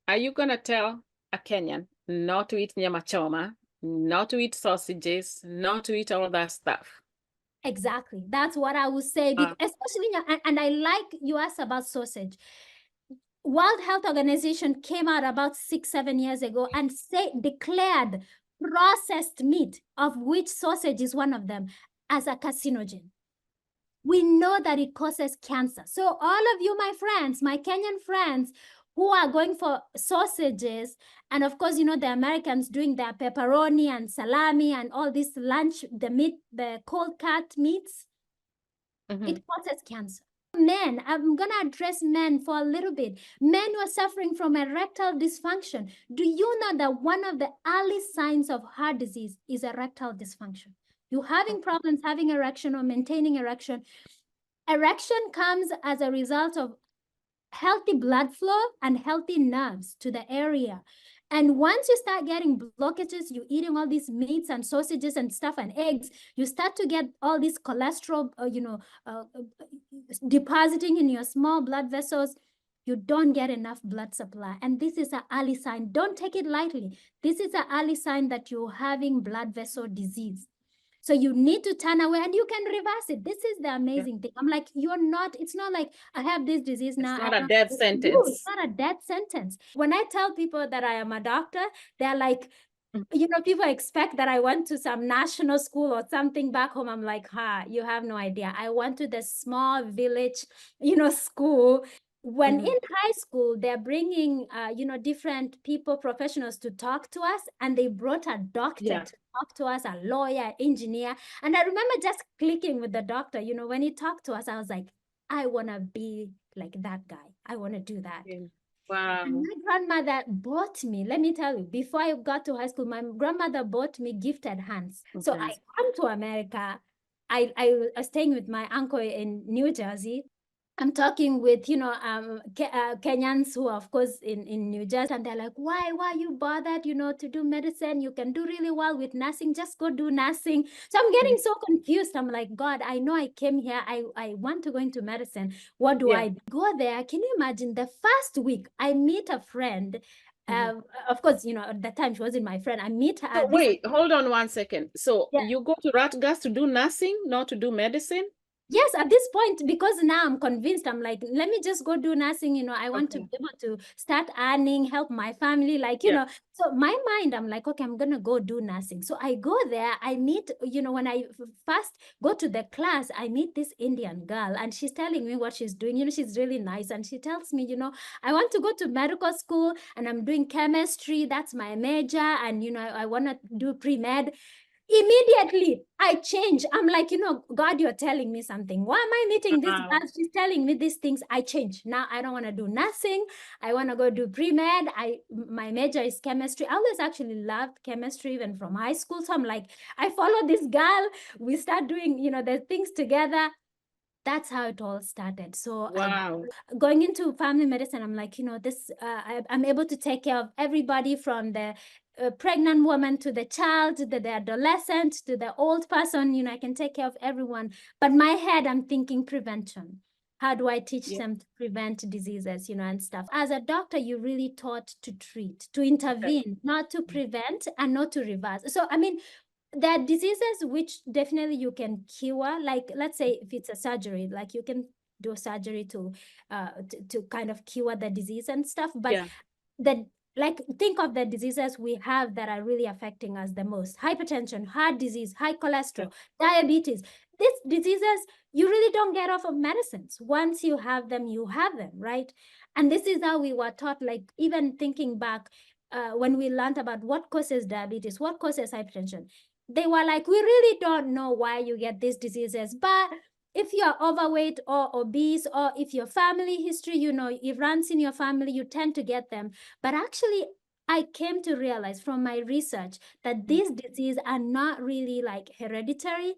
Are you gonna tell a Kenyan not to eat nyama choma, not to eat sausages, not to eat all that stuff? Exactly. That's what I would say. Especially, and I like you asked about sausage. World Health Organization came out about 6-7 years ago and declared processed meat, of which sausage is one of them, as a carcinogen. We know that it causes cancer. So all of you, my friends, my Kenyan friends, who are going for sausages, and of course, you know, the Americans doing their pepperoni and salami and all this lunch, the meat, the cold cut meats, it causes cancer. Men, I'm going to address men for a little bit. Men who are suffering from erectile dysfunction. Do you know that one of the early signs of heart disease is erectile dysfunction? You having problems having erection or maintaining erection. Erection comes as a result of healthy blood flow and healthy nerves to the area. And once you start getting blockages, you eating all these meats and sausages and stuff and eggs, you start to get all this cholesterol, depositing in your small blood vessels. You don't get enough blood supply. And this is an early sign. Don't take it lightly. This is an early sign that you're having blood vessel disease. So you need to turn away and you can reverse it. This is the amazing thing. I'm like, it's not like I have this disease now. It's not a death It's sentence. not a death sentence. When I tell people that I am a doctor, they're like, you know, people expect that I went to some national school or something back home. I'm like, you have no idea. I went to the small village, school. When in high school, they're bringing, different people, professionals to talk to us, and they brought a doctor to talk to us, a lawyer, engineer. And I remember just clicking with the doctor, when he talked to us, I was like, I want to be like that guy. I want to do that. Wow. And my grandmother bought me, let me tell you, before I got to high school, my grandmother bought me gifted hands. So I come to America. I was staying with my uncle in New Jersey. I'm talking with, Kenyans who are, of course, in New Jersey, and they're like, why you bothered, to do medicine? You can do really well with nursing. Just go do nursing. So I'm getting so confused. I'm like, God, I know I came here. I want to go into medicine. What do I do? Go there? Can you imagine the first week I meet a friend? Of course, at that time she wasn't my friend. I meet her. So wait, hold on one second. So you go to Rutgers to do nursing, not to do medicine? Yes, at this point, because now I'm convinced, I'm like, let me just go do nursing. I want to be able to start earning, help my family, So my mind, I'm like, okay, I'm going to go do nursing. So I go there, I meet, when I first go to the class, I meet this Indian girl and she's telling me what she's doing. She's really nice. And she tells me, I want to go to medical school and I'm doing chemistry. That's my major. And, I want to do pre-med. Immediately I change. I'm like, God, you're telling me something. Why am I meeting this girl? She's telling me these things. I change. Now I don't want to do nursing. I want to go do pre-med. My major is chemistry. I always actually loved chemistry even from high school. So I'm like, I follow this girl. We start doing, the things together. That's how it all started. So going into family medicine, I'm like, I'm able to take care of everybody from the pregnant woman to the child, to the adolescent, to the old person. I can take care of everyone. But my head, I'm thinking prevention. How do I teach them to prevent diseases, and stuff? As a doctor, you're really taught to treat, to intervene, not to prevent and not to reverse. So, I mean, there are diseases which definitely you can cure. Like, let's say if it's a surgery, like you can do a surgery to kind of cure the disease and stuff. But think of the diseases we have that are really affecting us the most: hypertension, heart disease, high cholesterol, diabetes. These diseases, you really don't get off of medicines. Once you have them, right? And this is how we were taught, like even thinking back, when we learned about what causes diabetes, what causes hypertension, they were like, we really don't know why you get these diseases, but if you're overweight or obese, or if your family history, it runs in your family, you tend to get them. But actually, I came to realize from my research that these diseases are not really like hereditary.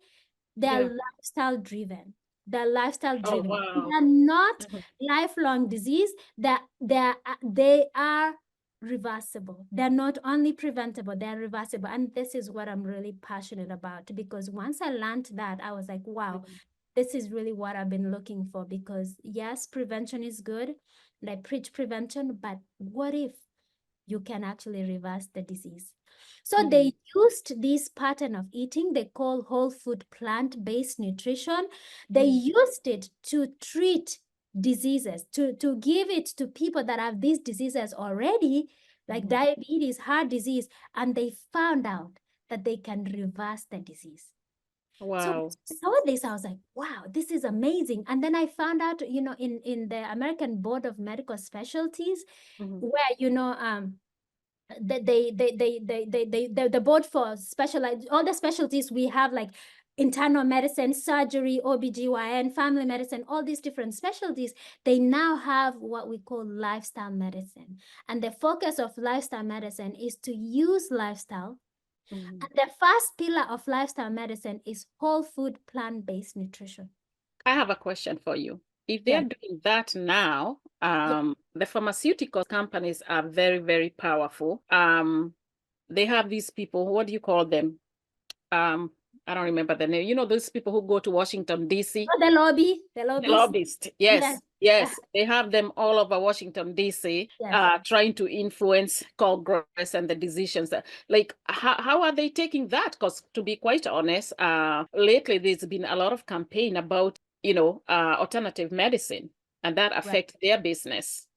They're lifestyle driven. They're lifestyle driven. They're not lifelong disease. They are reversible. They're not only preventable, they're reversible. And this is what I'm really passionate about, because once I learned that, I was like, wow, this is really what I've been looking for. Because yes, prevention is good, and I preach prevention, but what if you can actually reverse the disease. So they used this pattern of eating they call whole food plant-based nutrition. They used it to treat diseases, to give it to people that have these diseases already, like diabetes, heart disease, and they found out that they can reverse the disease. So when Wow. I saw this, I was like, wow, this is amazing. And then I found out, in the American Board of Medical Specialties, where, the board for specialized, all the specialties we have, like internal medicine, surgery, OBGYN, family medicine, all these different specialties, they now have what we call lifestyle medicine. And the focus of lifestyle medicine is to use lifestyle. And the first pillar of lifestyle medicine is whole food plant-based nutrition. I have a question for you. If they're Yes. doing that now, the pharmaceutical companies are very, very powerful. They have these people, what do you call them? I don't remember the name. You know, those people who go to Washington, D.C.? Oh, the The lobbies. lobbyists. Yes. Yes. They have them all over Washington, D.C., Yes. trying to influence Congress and the decisions. Like, how are they taking that? Because to be quite honest, lately there's been a lot of campaign about, alternative medicine, and that affects their business.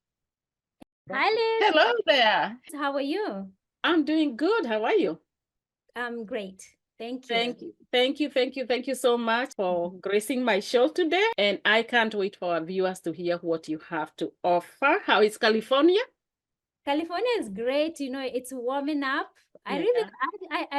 Hi, Liz. Hello there. How are you? I'm doing good. How are you? I'm great. Thank you. Thank you. Thank you. Thank you. Thank you so much for gracing my show today. And I can't wait for our viewers to hear what you have to offer. How is California? California is great. It's warming up. I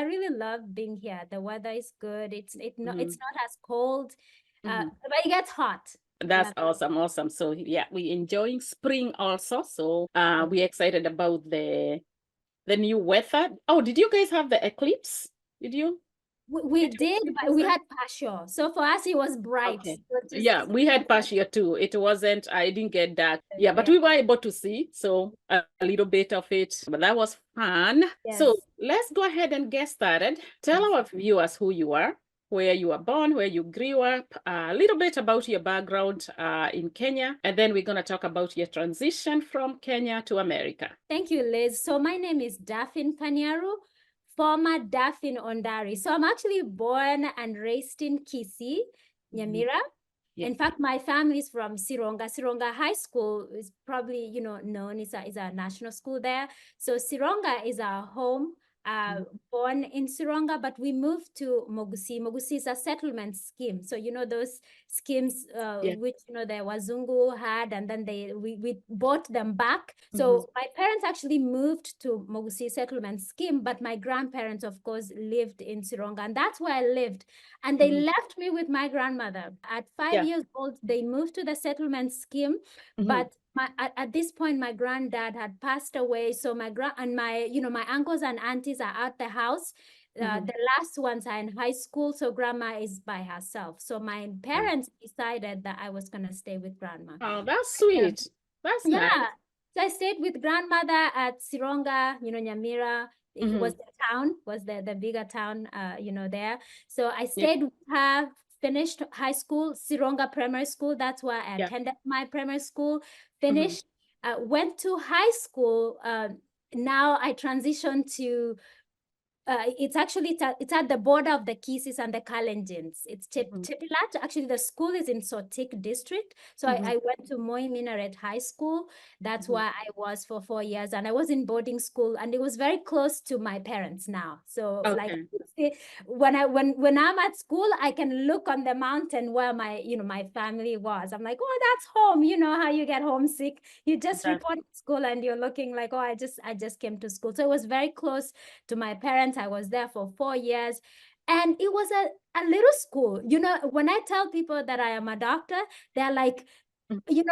really love being here. The weather is good. It's not as cold, but it gets hot. That's awesome. Awesome. So yeah, we're enjoying spring also. So we're excited about the new weather. Oh, did you guys have the eclipse? Did you? We did, but we had partial. So for us, it was bright. Okay. So Yeah, we had partial too. It wasn't, I didn't get that. Yeah, but we were able to see. So a little bit of it, but that was fun. Yes. So let's go ahead and get started. Tell our viewers who you are, where you were born, where you grew up, a little bit about your background in Kenya, and then we're going to talk about your transition from Kenya to America. Thank you, Liz. So my name is Daphine Kaniaru, former Daphine Ondari. So I'm actually born and raised in Kisii, Nyamira. In fact, my family is from Sironga. Sironga High School is probably, known is a national school there. So Sironga is our home. Born in Sironga, but we moved to Mogusi. Mogusi is a settlement scheme. So, those schemes which, the Wazungu had, and then we bought them back. So my parents actually moved to Mogusi settlement scheme, but my grandparents, of course, lived in Sironga, and that's where I lived. And they left me with my grandmother. At 5 years old, they moved to the settlement scheme, but at this point, my granddad had passed away. So my uncles and aunties are out the house. The last ones are in high school. So grandma is by herself. So my parents decided that I was going to stay with grandma. Oh, that's sweet. That's nice. So I stayed with grandmother at Sironga, Nyamira. It was the town, was the bigger town, there. So I stayed with her, finished high school, Sironga Primary School. That's where I attended my primary school, finished, went to high school. Now I transitioned to, it's at the border of the Kisii and the Kalenjins. It's Chepilat. Actually, the school is in Sotik district. So I went to Moi Minaret High School. That's where I was for 4 years. And I was in boarding school, and it was very close to my parents now. So like when I'm at school, I can look on the mountain where my family was. I'm like, oh, that's home. You know how you get homesick. You just report to school and you're looking like, oh, I just came to school. So it was very close to my parents. I was there for 4 years, and it was a little school. When I tell people that I am a doctor, they're like,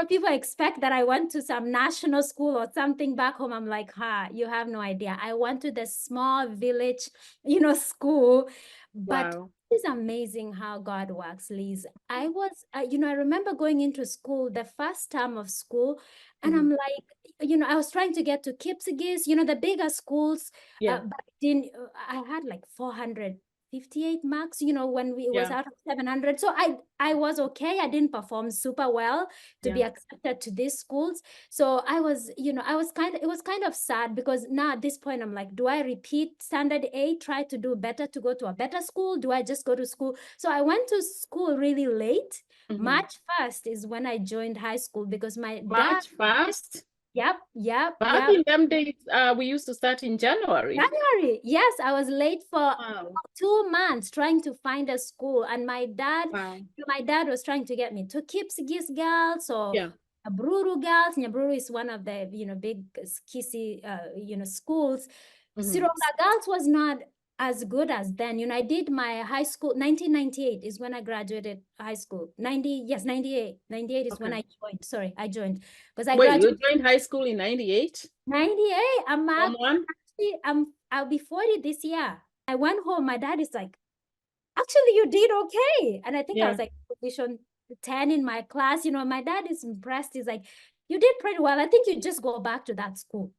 people expect that I went to some national school or something back home. I'm like, you have no idea. I went to the small village, school. But it's amazing how God works, Liz. I was, I remember going into school, the first term of school, and I'm like, I was trying to get to Kipsigis, the bigger schools. Back then, I had like 400 58 marks, you know, when we was Yeah. out of 700. So I was okay. I didn't perform super well to be accepted to these schools. So I was, you know, it was kind of sad, because now at this point I'm like, do I repeat standard 8, try to do better to go to a better school? Do I just go to school? So I went to school really late. March 1st is when I joined high school, because my dad. March 1st? Yep. Back in them days, we used to start in January. January. Yes, I was late for Wow. 2 months trying to find a school, and my dad was trying to get me to Kipsigis Girls or Nyahururu Girls. Nyahururu is one of the, you know, big Kisi, you know, schools. Sironga Girls was not as good as then. You know, I did my high school. 1998 is when I graduated high school. 98 is when I joined. Sorry, I joined because I Wait, graduated. you joined high school in 98? 98. Someone? I'll be 40 this year. I went home. My dad is like, actually, you did okay. And I think I was like position 10 in my class. You know, my dad is impressed. He's like, you did pretty well. I think you just go back to that school.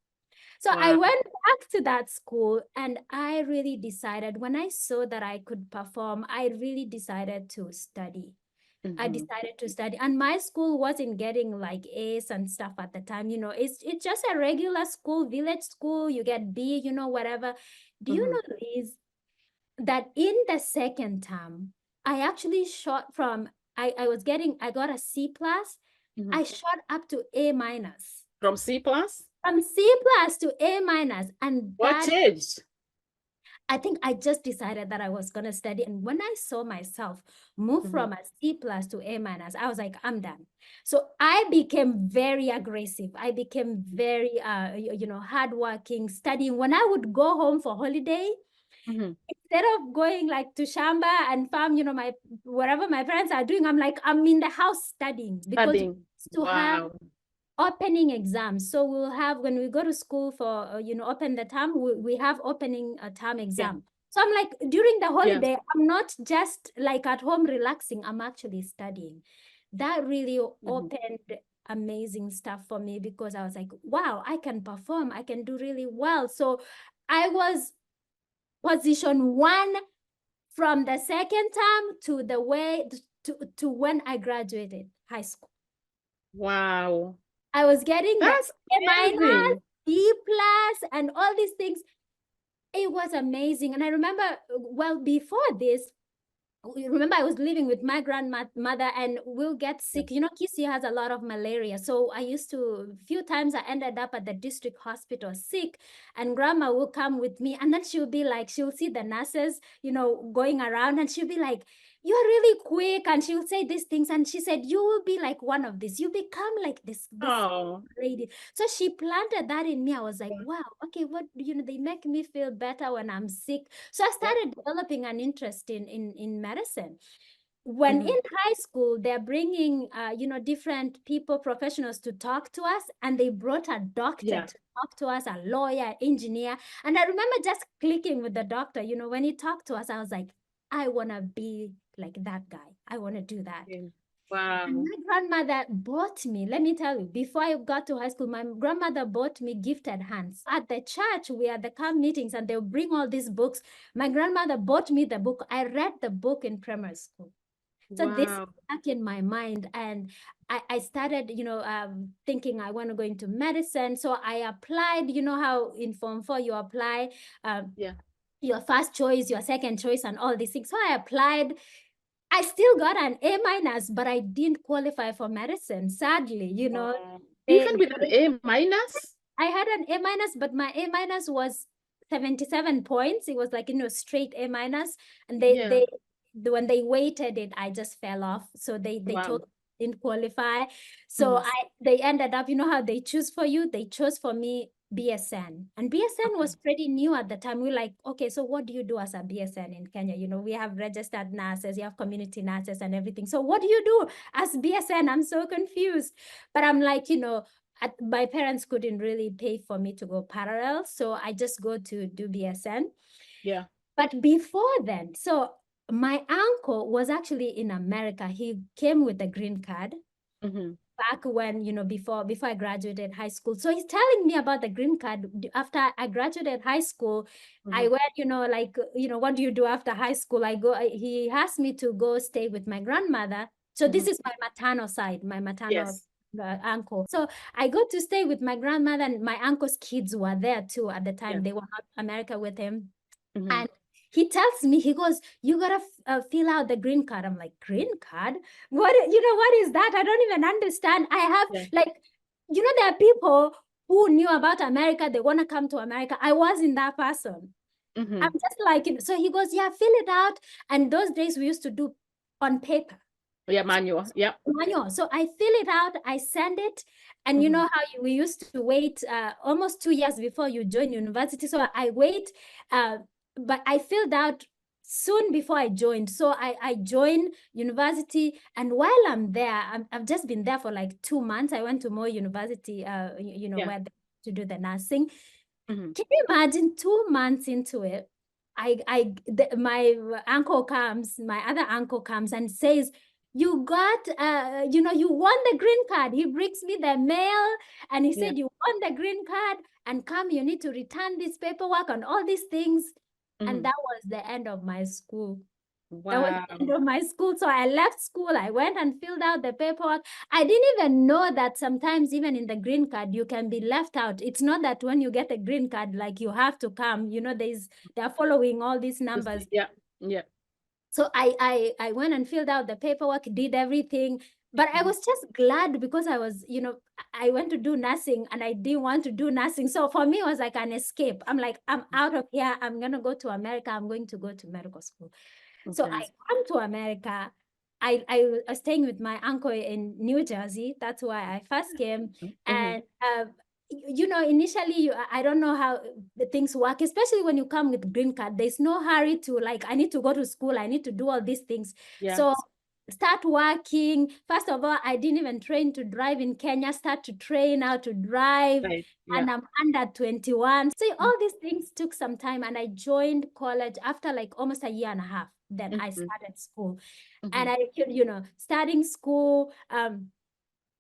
So I went back to that school, and I really decided, when I saw that I could perform, I really decided to study. I decided to study, and my school wasn't getting like A's and stuff at the time. You know, it's just a regular school, village school. You get B, you know, whatever. Do you know, Liz, that in the second term, I actually shot from, I got a C plus. I shot up to A minus. From C plus? From C plus to A minus. And what changed? I think I just decided that I was going to study. And when I saw myself move from a C plus to A minus, I was like, I'm done. So I became very aggressive. I became very, you know, hardworking, studying. When I would go home for holiday, instead of going like to Shamba and farm, you know, wherever my parents are doing, I'm like, I'm in the house studying, because to have opening exams. So we'll have, when we go to school for, you know, open the term, we have opening a term exam. So I'm like, during the holiday, I'm not just like at home relaxing, I'm actually studying. That really opened amazing stuff for me, because I was like, wow, I can perform, I can do really well. So I was position 1 from the second term to the way to when I graduated high school. Wow. I was getting That's A minus, B plus, and all these things. It was amazing. And I remember, well, before this, remember I was living with my grandmother, and we'll get sick. You know, Kisi has a lot of malaria. So I used to, a few times I ended up at the district hospital sick, and grandma will come with me, and then she'll be like, she'll see the nurses, you know, going around, and she'll be like, you're really quick. And she'll say these things. And she said, you will be like one of these. You become like this lady. So she planted that in me. I was like, wow, okay, what, you know, they make me feel better when I'm sick. So I started developing an interest in medicine. When in high school, they're bringing, you know, different people, professionals to talk to us. And they brought a doctor to talk to us, a lawyer, engineer. And I remember just clicking with the doctor. You know, when he talked to us, I was like, I want to be like that guy. I want to do that. Wow. And my grandmother bought me, let me tell you, before I got to high school, my grandmother bought me gifted hands. At the church, we had the camp meetings, and they'll bring all these books. My grandmother bought me the book. I read the book in primary school. So this is back in my mind. And I started, you know, thinking I want to go into medicine. So I applied, you know how in Form 4 you apply your first choice, your second choice, and all these things. So I applied. I still got an A minus, but I didn't qualify for medicine, sadly, you know. Even with an A minus? I had an A minus, but my A minus was 77 points. It was like, you know, straight A minus. And they when they weighted it, I just fell off. So they told me I didn't qualify. So they ended up, you know how they choose for you? They chose for me BSN. And BSN was pretty new at the time. We were like, okay, so what do you do as a BSN in Kenya? You know, we have registered nurses, you have community nurses and everything. So what do you do as BSN? I'm so confused. But I'm like, you know, my parents couldn't really pay for me to go parallel. So I just go to do BSN. But before then, so my uncle was actually in America. He came with a green card. back when, before I graduated high school. So he's telling me about the green card. After I graduated high school, I went, what do you do after high school? He asked me to go stay with my grandmother. So this is my maternal side, my maternal uncle. So I go to stay with my grandmother, and my uncle's kids were there too at the time. They were not America with him. And he tells me, he goes, you gotta fill out the green card. I'm like, green card? What is that? I don't even understand. I have there are people who knew about America. They want to come to America. I wasn't that person. I'm just like, so he goes, yeah, fill it out. And those days we used to do on paper. Yeah, manual. Yeah. Manual. So I fill it out, I send it. And you know how we used to wait almost 2 years before you join university. So I wait, but I filled out soon before I joined. So I joined university. And while I'm there, I've just been there for like 2 months. I went to Moy University, where to do the nursing. Can you imagine 2 months into it? My uncle comes, my other uncle comes and says, you got, you won the green card. He brings me the mail and he said, you won the green card, and come, you need to return this paperwork and all these things. And that was the end of my school. Wow. That was the end of my school. So I left school. I went and filled out the paperwork. I didn't even know that sometimes even in the green card, you can be left out. It's not that when you get a green card, like you have to come, they're following all these numbers. Yeah. So I went and filled out the paperwork, did everything. But I was just glad because I was, I went to do nursing and I didn't want to do nursing. So for me, it was like an escape. I'm like, I'm out of here. I'm going to go to America. I'm going to go to medical school. So I come to America. I was staying with my uncle in New Jersey. That's why I first came. And, initially, I don't know how the things work, especially when you come with green card. There's no hurry to I need to go to school. I need to do all these things. So start working. First of all, I didn't even train to drive in Kenya. Start to train how to drive. And I'm under 21. So all these things took some time. And I joined college after almost a year and a half. Then I started school. And I, starting school,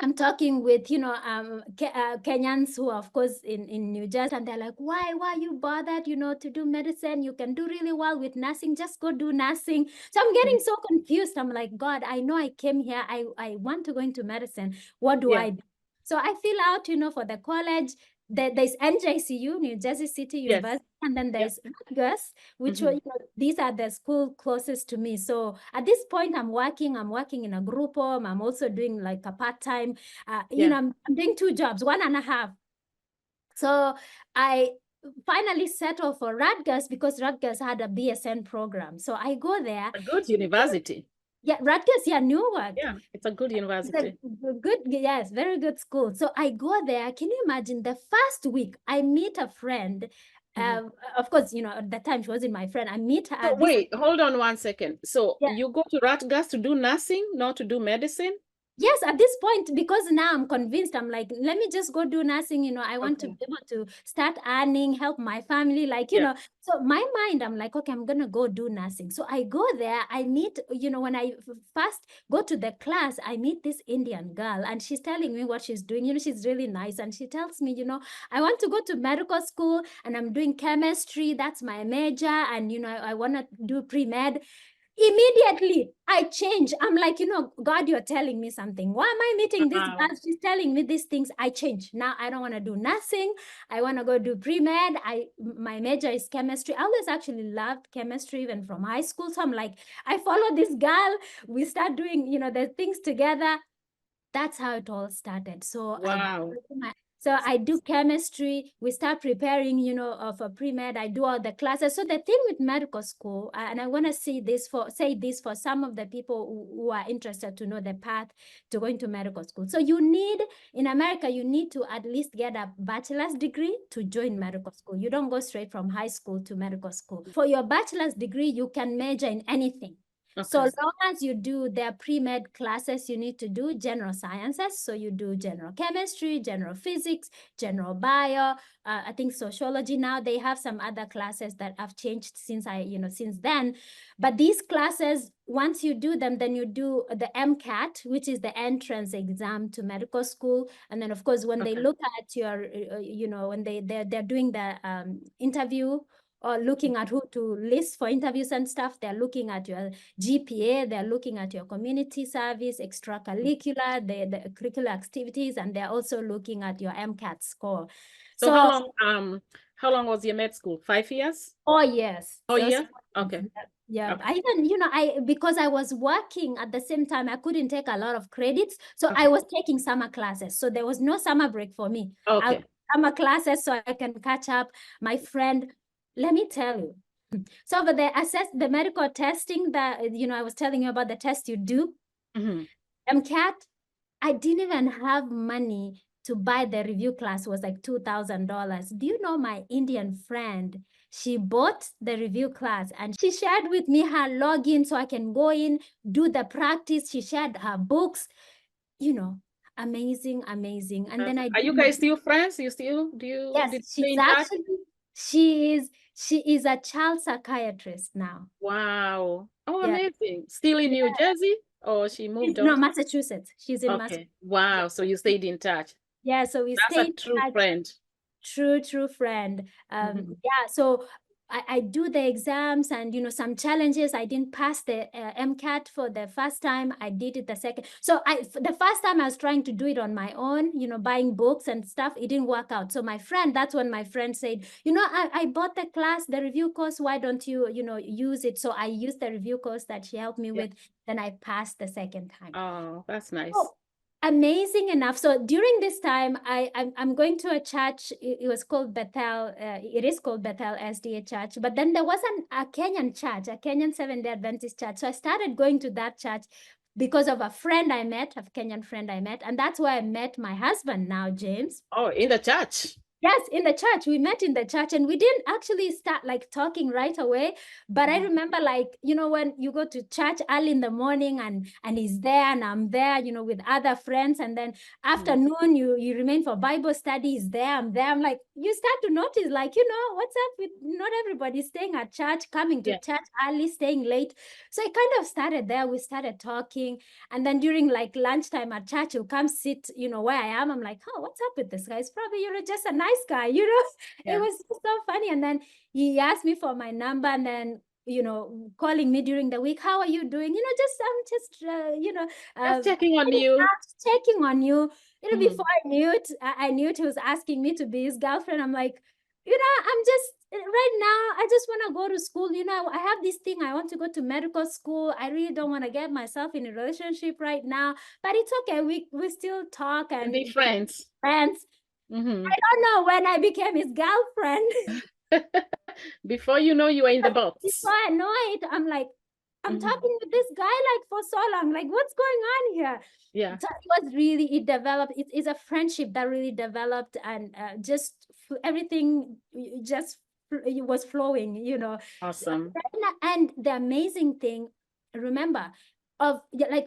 I'm talking with, Kenyans who are, of course, in New Jersey, and they're like, why you bothered, to do medicine? You can do really well with nursing. Just go do nursing. So I'm getting so confused. I'm like, God, I know I came here. I want to go into medicine. What do I do? So I fill out, for the college. There's NJCU, New Jersey City University, and then there's Rutgers, which were, these are the school closest to me. So at this point, I'm working in a group home. I'm also doing a part-time, I'm doing 2 jobs, 1.5. So I finally settled for Rutgers because Rutgers had a BSN program. So I go there. A good university. Yeah, Rutgers, Newark. Yeah, it's a good university. Yes, very good school. So I go there. Can you imagine the first week I meet a friend? Of course, at that time she wasn't my friend. I meet her. So wait, hold on 1 second. So you go to Rutgers to do nursing, not to do medicine? Yes, at this point, because now I'm convinced, I'm like, let me just go do nursing. I want to be able to start earning, help my family, So my mind, I'm like, okay, I'm going to go do nursing. So I go there, I meet, when I first go to the class, I meet this Indian girl and she's telling me what she's doing. She's really nice. And she tells me, I want to go to medical school and I'm doing chemistry. That's my major. And, I want to do pre-med. Immediately, I change. I'm like, God, you're telling me something. Why am I meeting this girl? She's telling me these things. I change. Now I don't want to do nursing. I want to go do pre-med. My major is chemistry. I always actually loved chemistry, even from high school. So I'm like, I follow this girl. We start doing, the things together. That's how it all started. So wow. I do chemistry. We start preparing, for pre-med. I do all the classes. So the thing with medical school, and I want to say this for some of the people who are interested to know the path to going to medical school. So in America, you need to at least get a bachelor's degree to join medical school. You don't go straight from high school to medical school. For your bachelor's degree, you can major in anything. So Okay. long as you do their pre-med classes, you need to do general sciences. So you do general chemistry, general physics, general bio. I think sociology now, they have some other classes that have changed since since then. But these classes, once you do them, then you do the MCAT, which is the entrance exam to medical school. And then of course, when they look at your, when they're doing the interview, or looking at who to list for interviews and stuff, they're looking at your GPA, they're looking at your community service, extracurricular, the curricular activities, and they're also looking at your MCAT score. So how long was your med school? 5 years? Oh yes. Oh yeah. Okay. Yeah. Okay. I even, because I was working at the same time, I couldn't take a lot of credits. So Okay. I was taking summer classes. So there was no summer break for me. Okay. Summer classes so I can catch up. My friend, let me tell you. So for the medical testing that, I was telling you about the test you do, MCAT, I didn't even have money to buy the review class. It was like $2,000. Do you know my Indian friend? She bought the review class and she shared with me her login so I can go in, do the practice. She shared her books, amazing, amazing. And then I Are did you guys still friends? You still yes, did you stay she's in touch? actually, she is a child psychiatrist now. Wow. Oh, Yeah. amazing. Still in Yeah. New Jersey or she moved No, on? Massachusetts. She's in Massachusetts. Okay. Wow. So you stayed in touch. Yeah, so we That's a stayed in true touch. friend. True friend. Yeah, so I do the exams and some challenges. I didn't pass the MCAT for the first time. I did it the second. So the first time I was trying to do it on my own, buying books and stuff. It didn't work out. So that's when my friend said, I bought the class, the review course. Why don't you, use it? So I used the review course that she helped me with. Then I passed the second time. Oh, that's nice. Oh, amazing enough. So during this time, I'm going to a church. It was called Bethel. It is called Bethel SDA Church. But then there was a Kenyan church, a Kenyan Seventh-day Adventist church. So I started going to that church because of a Kenyan friend I met. And that's where I met my husband now, James. Oh, in the church? Yes, in the church. We met in the church and we didn't actually start talking right away. But I remember when you go to church early in the morning and he's there and I'm there, with other friends. And then afternoon, you remain for Bible study. He's there, I'm there. I'm like, you start to notice what's up with not everybody staying at church, coming to church early, staying late. So it kind of started there. We started talking. And then during lunchtime at church, he'll come sit, where I am. I'm like, oh, what's up with this guy? It's probably, just a nice guy, It was so funny. And then he asked me for my number and then, calling me during the week. How are you doing? Just checking on you. Checking on you. Before I knew it, he was asking me to be his girlfriend. I'm like, I'm just right now, I just want to go to school. I have this thing. I want to go to medical school. I really don't want to get myself in a relationship right now, but it's okay. We still talk and be friends. Friends. I don't know when I became his girlfriend. Before you know, you were in the box. Before I know it, I'm like, I'm talking with this guy for so long. Like, what's going on here? Yeah. So it developed. It's a friendship that really developed and just everything just it was flowing, Awesome. And the amazing thing, remember,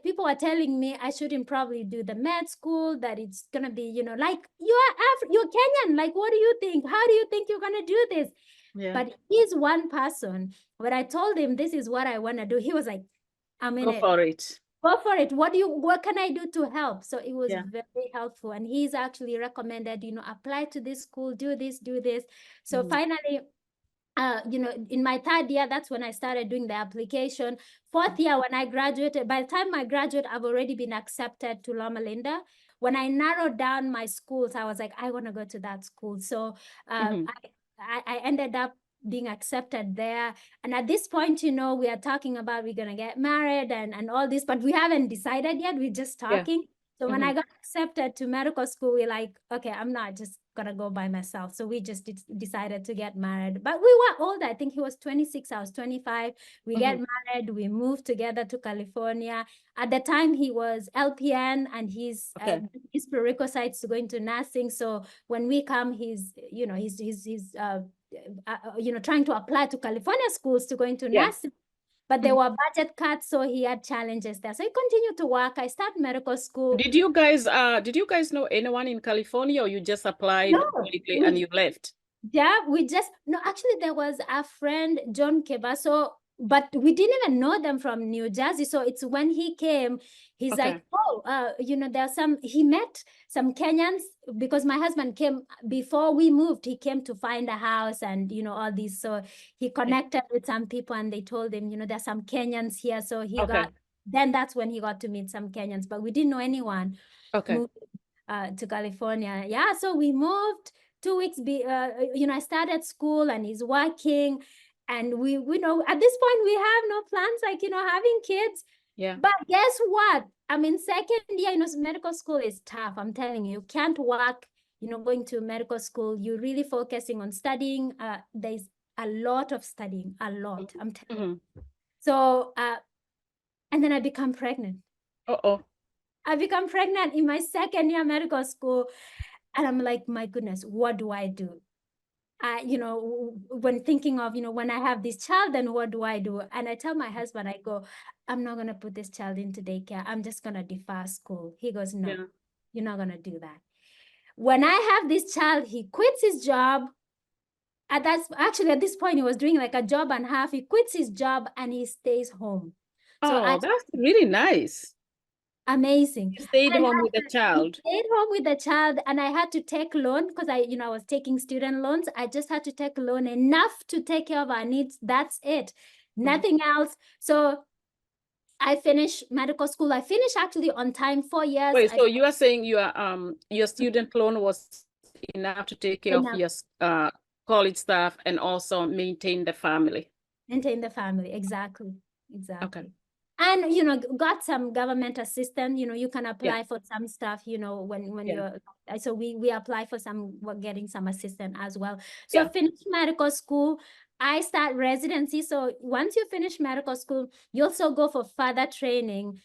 people are telling me I shouldn't probably do the med school, that it's gonna be, you're Kenyan. Like, what do you think? How do you think you're gonna do this? Yeah. But he's one person. When I told him this is what I want to do, he was like, Go for it. Go for it. What can I do to help? So it was very helpful. And he's actually recommended, apply to this school, do this. So finally, in my third year, that's when I started doing the application. Fourth year, when I graduated, by the time I graduate, I've already been accepted to Loma Linda. When I narrowed down my schools, I was like, I want to go to that school. So I ended up being accepted there. And at this point, we are talking about we're going to get married and all this, but we haven't decided yet. We're just talking. So when I got accepted to medical school, we're like, okay, I'm not just going to go by myself. So we just decided to get married. But we were older. I think he was 26, I was 25. We get married. We moved together to California. At the time, he was LPN and his prerequisites to go into nursing. So when we come, he's trying to apply to California schools to go into nursing. but there were budget cuts, so he had challenges there. So he continued to work. I started medical school. Did you guys know anyone in California, or you just applied No, completely and you left? yeah, no, actually there was a friend, John Kebaso, but we didn't even know them from New Jersey. So it's when he came, he's like, oh, there's he met some Kenyans, because my husband came before we moved. He came to find a house and, all these. So he connected with some people and they told him, there's some Kenyans here. So then that's when he got to meet some Kenyans, but we didn't know anyone moved to California. Yeah, so we moved 2 weeks. I started school and he's working, and we know at this point we have no plans like having kids. Yeah. But guess what? I mean, second year, medical school is tough. I'm telling you, you can't work. Going to medical school, you're really focusing on studying. There's a lot of studying, a lot. I'm telling you. So, and then I become pregnant. I become pregnant in my second year medical school. And I'm like, my goodness, what do I do? When thinking of, when I have this child, then what do I do? And I tell my husband, I go, I'm not going to put this child into daycare. I'm just going to defer school. He goes, no, you're not going to do that. When I have this child, he quits his job. At this point, he was doing like a job and a half. He quits his job and he stays home. That's really nice. Amazing. You stayed home with the child. Stayed home with the child, and I had to take loan because I was taking student loans. I just had to take loan enough to take care of our needs. That's it. Nothing else. So I finished medical school. I finished actually on time, 4 years. Wait, so you are saying your student loan was enough to take care of your college stuff and also maintain the family? Maintain the family, exactly. Okay. And, got some government assistance, you can apply for some stuff, when you're, so we apply for getting some assistance as well. So finished medical school, I start residency. So once you finish medical school, you also go for further training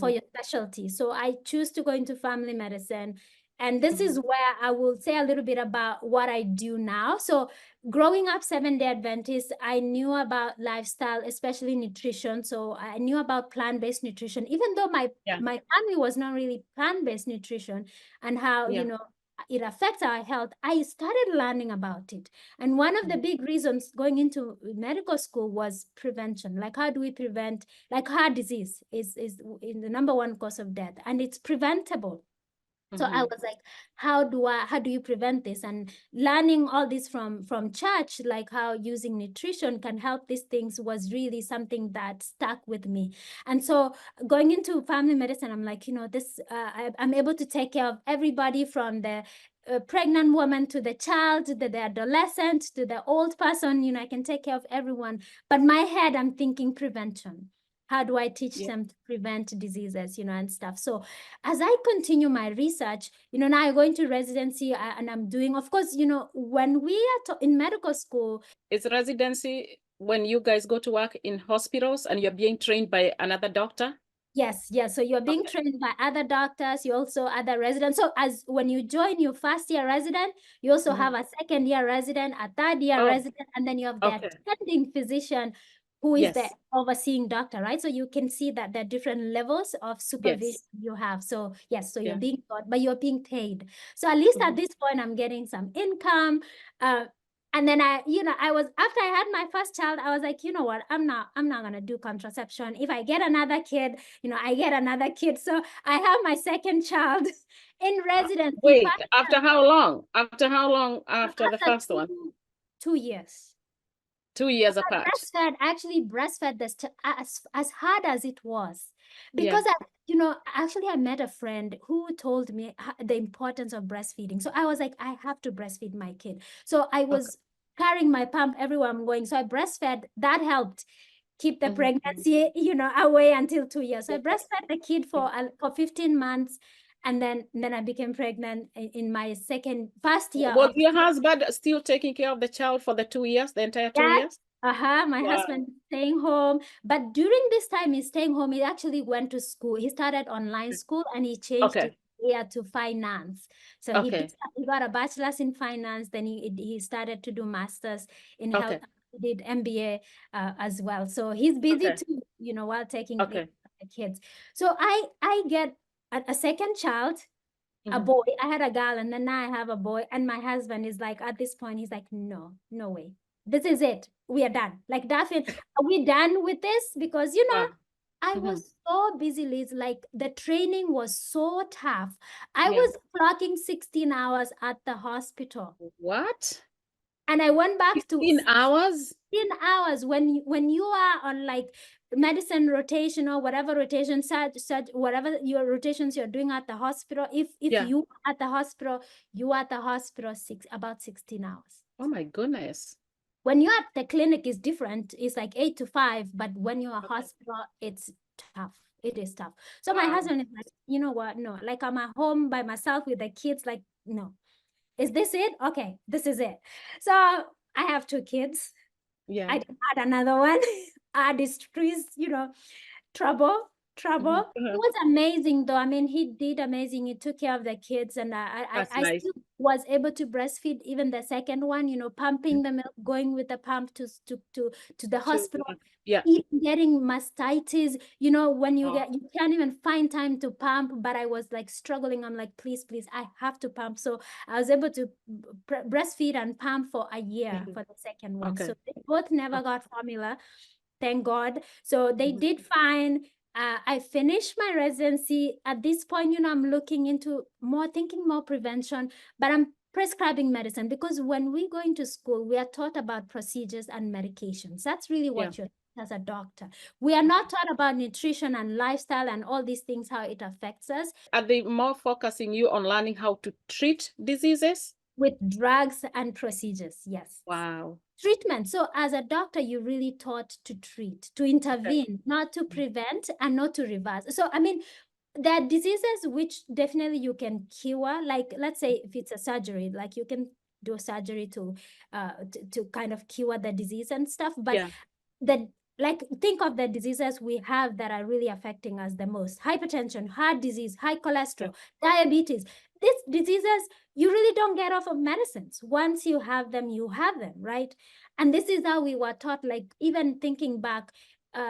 for your specialty. So I choose to go into family medicine. And this is where I will say a little bit about what I do now. So growing up Seventh-day Adventist, I knew about lifestyle, especially nutrition. So I knew about plant-based nutrition, even though my family was not really plant-based nutrition, and how, it affects our health. I started learning about it. And one of the big reasons going into medical school was prevention. Like, how do we prevent, like heart disease is in the #1 cause of death, and it's preventable. So I was like, how do you prevent this? And learning all this from church, like how using nutrition can help these things, was really something that stuck with me. And so going into family medicine, I'm like, I'm able to take care of everybody, from the pregnant woman to the child, to the adolescent, to the old person. I can take care of everyone. But my head, I'm thinking prevention. How do I teach them to prevent diseases, and stuff? So as I continue my research, now I go into residency, and I'm doing, of course, when we are in medical school. Is residency when you guys go to work in hospitals and you're being trained by another doctor? Yes. So you're being trained by other doctors. You also other residents. So when you join your first year resident, you also have a second year resident, a third year resident, and then you have the attending physician, who is the overseeing doctor, right? So you can see that there are different levels of supervision you have. So yes, so you're being taught, but you're being paid. So at least at this point, I'm getting some income. And then I was, after I had my first child, I was like, you know what, I'm not gonna do contraception. If I get another kid, I get another kid. So I have my second child in residency. Wait, after how long? After the first one? 2 years. 2 years apart. Breastfed this as hard as it was, because I met a friend who told me the importance of breastfeeding. So I was like, I have to breastfeed my kid. So I was carrying my pump everywhere I'm going. So I breastfed. That helped keep the pregnancy, away until 2 years. So I breastfed the kid for 15 months. And then I became pregnant in my first year. Was your husband still taking care of the child for the 2 years, the entire 2 years? My husband staying home. But during this time he's staying home, he actually went to school. He started online school, and he changed it to finance. So he got a bachelor's in finance. Then he started to do master's in health He did MBA as well. So he's busy Okay. too, while taking the Okay. kids. So I get a second child, a Mhm. boy. I had a girl, and then now I have a boy. And my husband is like, at this point, he's like, no, no way. This is it. We are done. Like, Daphne, are we done with this? Because, Wow. I Mhm. was so busy, Liz. Like, the training was so tough. I Yeah. was clocking 16 hours at the hospital. What? And I went back to 16 hours? 16 hours when you are on like medicine rotation or whatever rotation, such whatever your rotations you're doing at the hospital. If Yeah. you at the hospital, you at the hospital about 16 hours. Oh my goodness. When you're at the clinic is different. It's like 8 to 5, but when you're a Okay. hospital, it's tough. It is tough. So my Wow. husband is like, you know what? No, like I'm at home by myself with the kids. Like, no, is this it? Okay, this is it. So I have 2 kids. Yeah. I didn't add another one. Add is trees, trouble, trouble. Mhm. It was amazing though. I mean, he did amazing. He took care of the kids, and That's I nice. still was able to breastfeed even the second one. Pumping the milk, going with the pump to the To hospital, yeah. even getting mastitis. When Oh. you can't even find time to pump. But I was like struggling. I'm like, please, please, I have to pump. So I was able to breastfeed and pump for a year Mhm. for the second one. Okay. So they both never Okay. got formula, thank God. So they Mhm. did fine. I finished my residency. At this point, I'm looking into thinking more prevention, but I'm prescribing medicine because when we go into school, we are taught about procedures and medications. That's really Yeah. what you're as a doctor. We are not taught about nutrition and lifestyle and all these things, how it affects us Are they more focusing you on learning how to treat diseases? with drugs and procedures. Yes. Wow. Treatment. So as a doctor, you're really taught to treat, to Okay. intervene, not to prevent and not to reverse. So, I mean, there are diseases which definitely you can cure. Like, let's say if it's a surgery, like you can do a surgery to kind of cure the disease and stuff. But Yeah. the like think of the diseases we have that are really affecting us the most: hypertension, heart disease, high Yeah. cholesterol, diabetes. These diseases you really don't get off of medicines. Once you have them, you have them, right? And this is how we were taught. Like, even thinking back,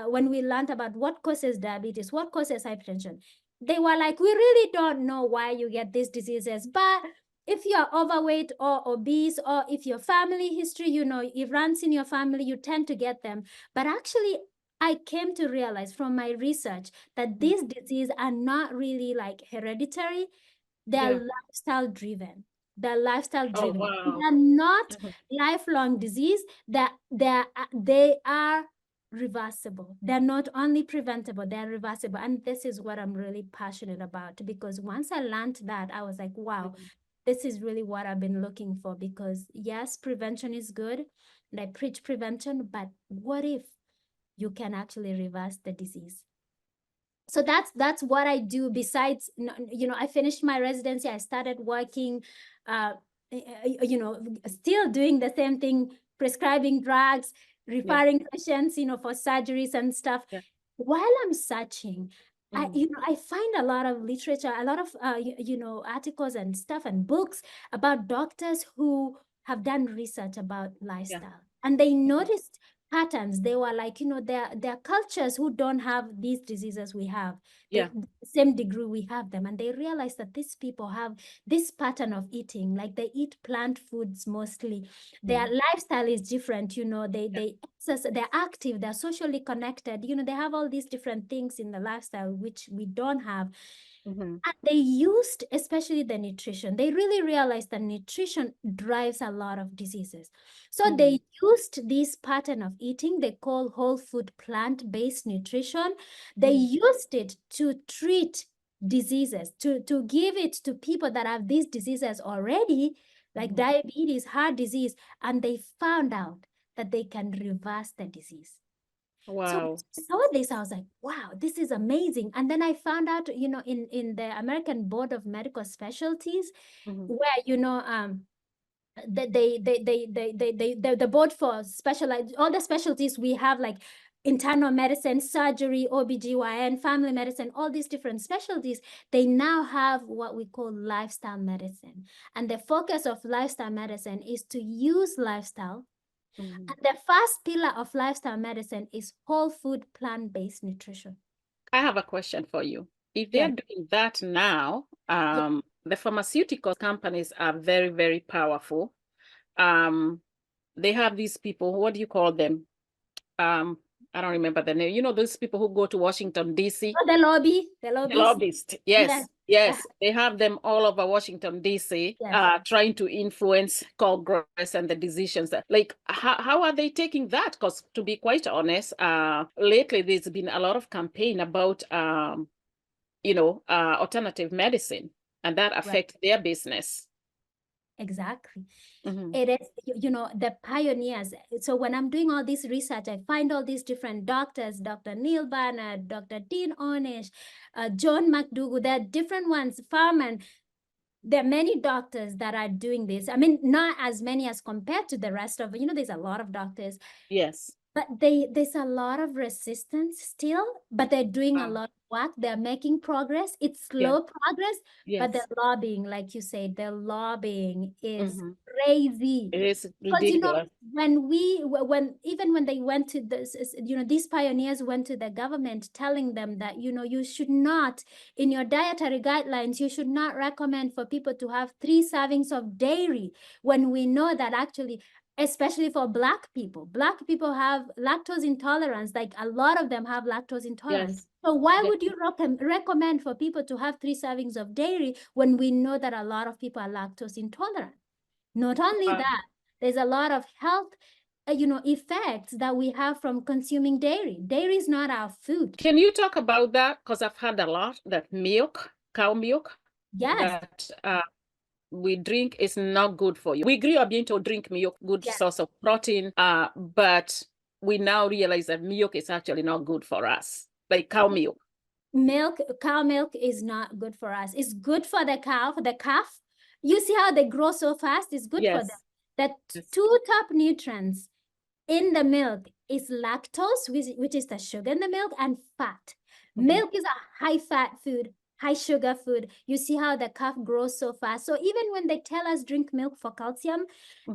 when we learned about what causes diabetes, what causes hypertension, they were like, we really don't know why you get these diseases, but if you're overweight or obese, or if your family history, it runs in your family, you tend to get them. But actually, I came to realize from my research that Mhm. these diseases are not really like hereditary. They're Yeah. lifestyle driven. They're lifestyle Oh, driven. wow. They're not Mhm. lifelong disease. They are reversible. They're not only preventable, they're reversible. And this is what I'm really passionate about, because once I learned that, I was like, wow, Mhm. this is really what I've been looking for. Because yes, prevention is good, and I preach prevention, but what if you can actually reverse the disease? So that's what I do. Besides, I finished my residency, I started working, uh still doing the same thing, prescribing drugs, Yeah. referring patients, for surgeries and stuff. Yeah. While I'm searching, Mhm. I find a lot of literature, a lot of articles and stuff and books about doctors who have done research about Yeah. lifestyle, and they Mhm. noticed patterns. They were like, there are cultures who don't have these diseases we have, Yeah. the same degree we have them, and they realize that these people have this pattern of eating. Like, they eat plant foods mostly. Their Mhm. lifestyle is different. they Yeah. they exercise, they're active, they're socially connected. They have all these different things in the lifestyle which we don't have. Mhm. And they used, especially the nutrition, they really realized that nutrition drives a lot of diseases. So Mhm. they used this pattern of eating, they call whole food plant-based nutrition. They Mhm. used it to treat diseases, to give it to people that have these diseases already, like Mhm. diabetes, heart disease, and they found out that they can reverse the disease. So when Wow. I saw this, I was like, wow, this is amazing. And then I found out, in the American Board of Medical Specialties, Mhm. where, the board for specialized, all the specialties we have, like internal medicine, surgery, OBGYN, family medicine, all these different specialties, they now have what we call lifestyle medicine. And the focus of lifestyle medicine is to use lifestyle And the first pillar of lifestyle medicine is whole food, plant-based nutrition. I have a question for you. If they're doing that now, the pharmaceutical companies are very, very powerful. They have these people, what do you call them? I don't remember the name. You know, those people who go to Washington, D.C.? Oh, the lobbyists. Lobbyists. Yes. They have them all over Washington, D.C., trying to influence Congress and the decisions. Like, how are they taking that? Because to be quite honest, lately there's been a lot of campaign about, alternative medicine, and that affects their business. Exactly. It is, the pioneers. So when I'm doing all this research, I find all these different doctors, Dr. Neil Barnard, Dr. Dean Ornish, John McDougall, there are different ones, Farman. There are many doctors that are doing this. I mean, not as many as compared to the rest of, there's a lot of doctors. Yes. But there's a lot of resistance still, but they're doing a lot of work. They're making progress. It's slow progress, but the lobbying, like you said, the lobbying is crazy. It is ridiculous. Because, even when they went to this, these pioneers went to the government telling them that, you should not, in your dietary guidelines, you should not recommend for people to have 3 servings of dairy, when we know that actually, especially for Black people have lactose intolerance. Like a lot of them have lactose intolerance. So why would you recommend for people to have 3 servings of dairy when we know that a lot of people are lactose intolerant? Not only that, there's a lot of health effects that we have from consuming dairy. Dairy is not our food. Can you talk about that? Because I've heard a lot that cow milk, that we drink is not good for you. We grew up being told drink milk, good source of protein, but we now realize that milk is actually not good for us, like cow milk. Cow milk is not good for us. It's good for the cow, for the calf. You see how they grow so fast? It's good for them. The 2 top nutrients in the milk is lactose, which is the sugar in the milk, and fat. Milk is a high-fat food, high-sugar food. You see how the calf grows so fast. So even when they tell us drink milk for calcium,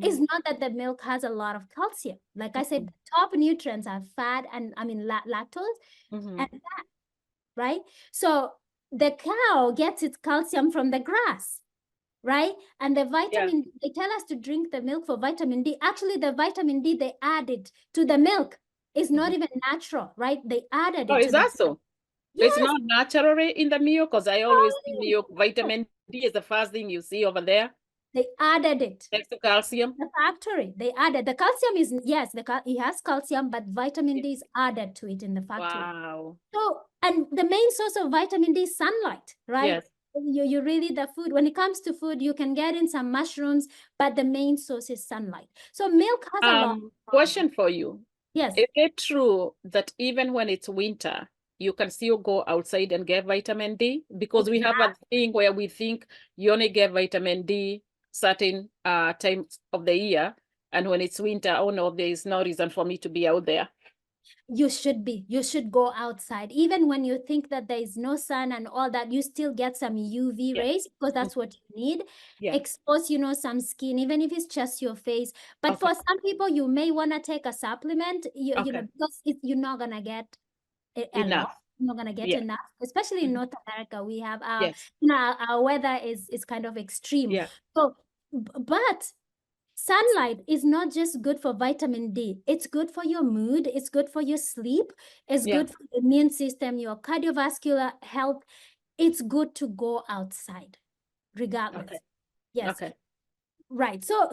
it's not that the milk has a lot of calcium. Like I said, the top nutrients are fat and, lactose and fat, right? So the cow gets its calcium from the grass, right? And the vitamin, they tell us to drink the milk for vitamin D. Actually, the vitamin D they added to the milk is not even natural, right? They added it. Oh, is that so? Yes. It's not natural in the milk, because I always see milk. Vitamin D is the first thing you see over there. They added it. Next to calcium. The factory, they added. The calcium is, it has calcium, but vitamin D is added to it in the factory. Wow. So, and the main source of vitamin D is sunlight, right? Yes. You really, the food, when it comes to food, you can get in some mushrooms, but the main source is sunlight. So milk has a lot. Question for you. Yes. Is it true that even when it's winter, you can still go outside and get vitamin D? Because we have a thing where we think you only get vitamin D certain times of the year. And when it's winter, oh no, there is no reason for me to be out there. You should go outside. Even when you think that there is no sun and all that, you still get some UV rays, because that's what you need. Expose, some skin, even if it's just your face. But for some people, you may want to take a supplement, because you're not going to get enough. You're not going to get enough, especially in North America. We have our weather is kind of extreme. So, but sunlight is not just good for vitamin D. It's good for your mood. It's good for your sleep. It's good for the immune system, your cardiovascular health. It's good to go outside, regardless. Yes. Okay. Right. So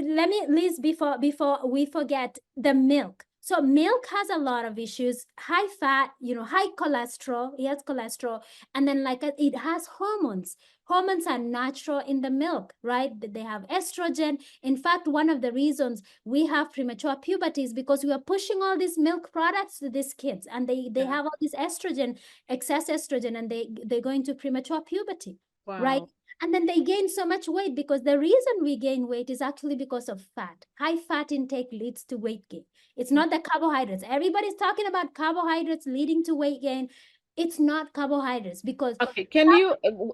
let me, Liz, before we forget, the milk. So milk has a lot of issues, high fat, high cholesterol. It has cholesterol. And then it has hormones. Hormones are natural in the milk, right? They have estrogen. In fact, one of the reasons we have premature puberty is because we are pushing all these milk products to these kids, and they have all this estrogen, excess estrogen, and they go into premature puberty, right? And then they gain so much weight, because the reason we gain weight is actually because of fat. High fat intake leads to weight gain. It's not the carbohydrates. Everybody's talking about carbohydrates leading to weight gain. It's not carbohydrates, because... Okay,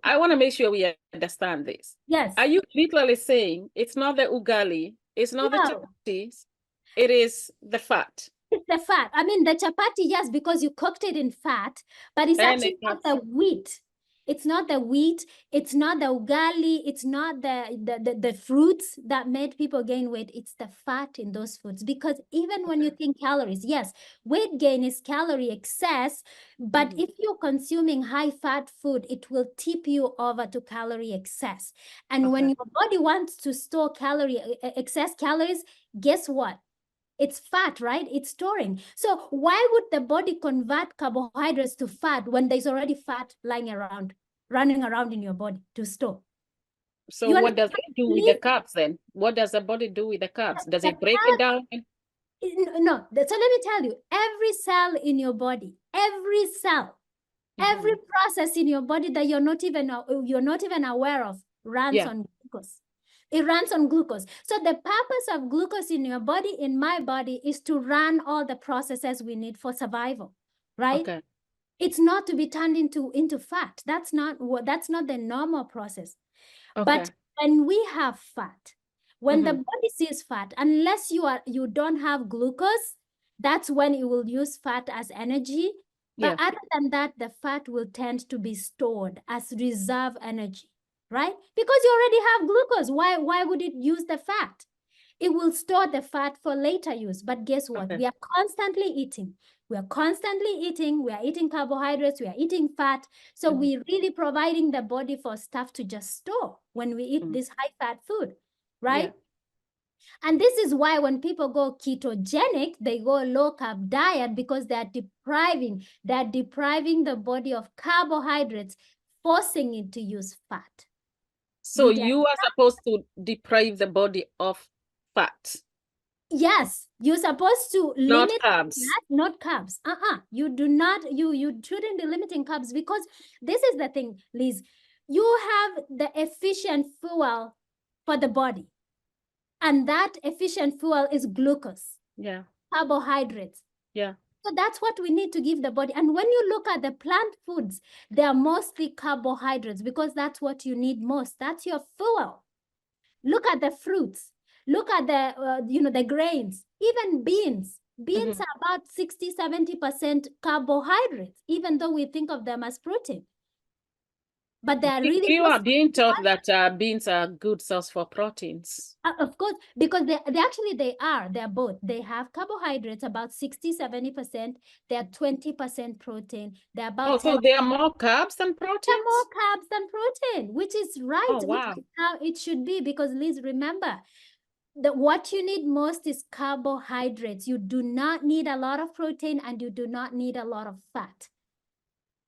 I want to make sure we understand this. Yes. Are you literally saying it's not the ugali, it's not the chapatis, It is the fat. It's the fat. I mean, the chapati, yes, because you cooked it in fat, but it's And actually it not has, the wheat. It's not the wheat. It's not the ugali. It's not the fruits that made people gain weight. It's the fat in those foods. Because even when you think calories, yes, weight gain is calorie excess, but if you're consuming high fat food, it will tip you over to calorie excess. And when your body wants to store excess calories, guess what? It's fat, right? It's storing. So why would the body convert carbohydrates to fat when there's already fat lying around, running around in your body to store? so what does it do with the carbs then? What does the body do with the carbs? Does it break it down? No. So let me tell you, every cell in your body, every cell, every process in your body that you're not even aware of runs on glucose. It runs on glucose. So the purpose of glucose in your body, in my body, is to run all the processes we need for survival, right? Okay. It's not to be turned into fat. That's not the normal process. Okay. But when we have fat, when the body sees fat, unless you don't have glucose, that's when it will use fat as energy. But other than that, the fat will tend to be stored as reserve energy, right? Because you already have glucose. Why would it use the fat? It will store the fat for later use. But guess what? We are constantly eating. We are constantly eating. We are eating carbohydrates. We are eating fat. So we're really providing the body for stuff to just store when we eat this high-fat food, right? And this is why when people go ketogenic, they go low-carb diet because they're depriving the body of carbohydrates, forcing it to use fat. So you are supposed to deprive the body of fat. Yes, you're supposed to limit carbs. fat, not carbs. You do not, you shouldn't be limiting carbs because this is the thing, Liz. You have the efficient fuel for the body. And that efficient fuel is glucose. Yeah. Carbohydrates. Yeah. So that's what we need to give the body. And when you look at the plant foods, they are mostly carbohydrates because that's what you need most. That's your fuel. Look at the fruits. Look at the grains, even beans. Beans are about 60-70% carbohydrates, even though we think of them as protein. But they are really. You are being taught that beans are good source for proteins. Of course, because they are. They're both. They have carbohydrates, about 60-70%. They're 20% protein. They're about so they are more carbs than proteins? They're more carbs than protein, which is right. Oh, wow. Which is how it should be, because Liz, remember, what you need most is carbohydrates. You do not need a lot of protein and you do not need a lot of fat.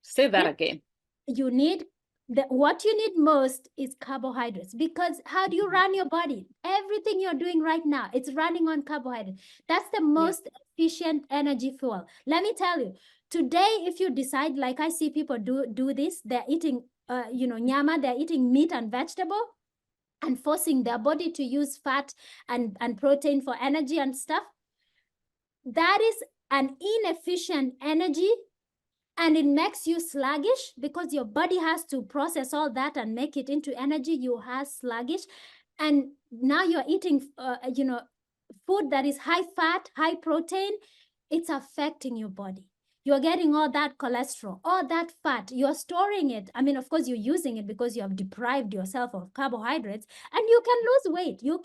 Say that again. You need what you need most is carbohydrates, because how do you run your body? Everything you're doing right now, it's running on carbohydrates. That's the most efficient energy fuel. Let me tell you, today, if you decide, like I see people do this, they're eating, nyama, they're eating meat and vegetable, and forcing their body to use fat and protein for energy and stuff. That is an inefficient energy, and it makes you sluggish because your body has to process all that and make it into energy. You are sluggish, and now you're eating food that is high fat, high protein. It's affecting your body. You're getting all that cholesterol, all that fat. You're storing it. I mean, of course, you're using it because you have deprived yourself of carbohydrates, and you can lose weight. You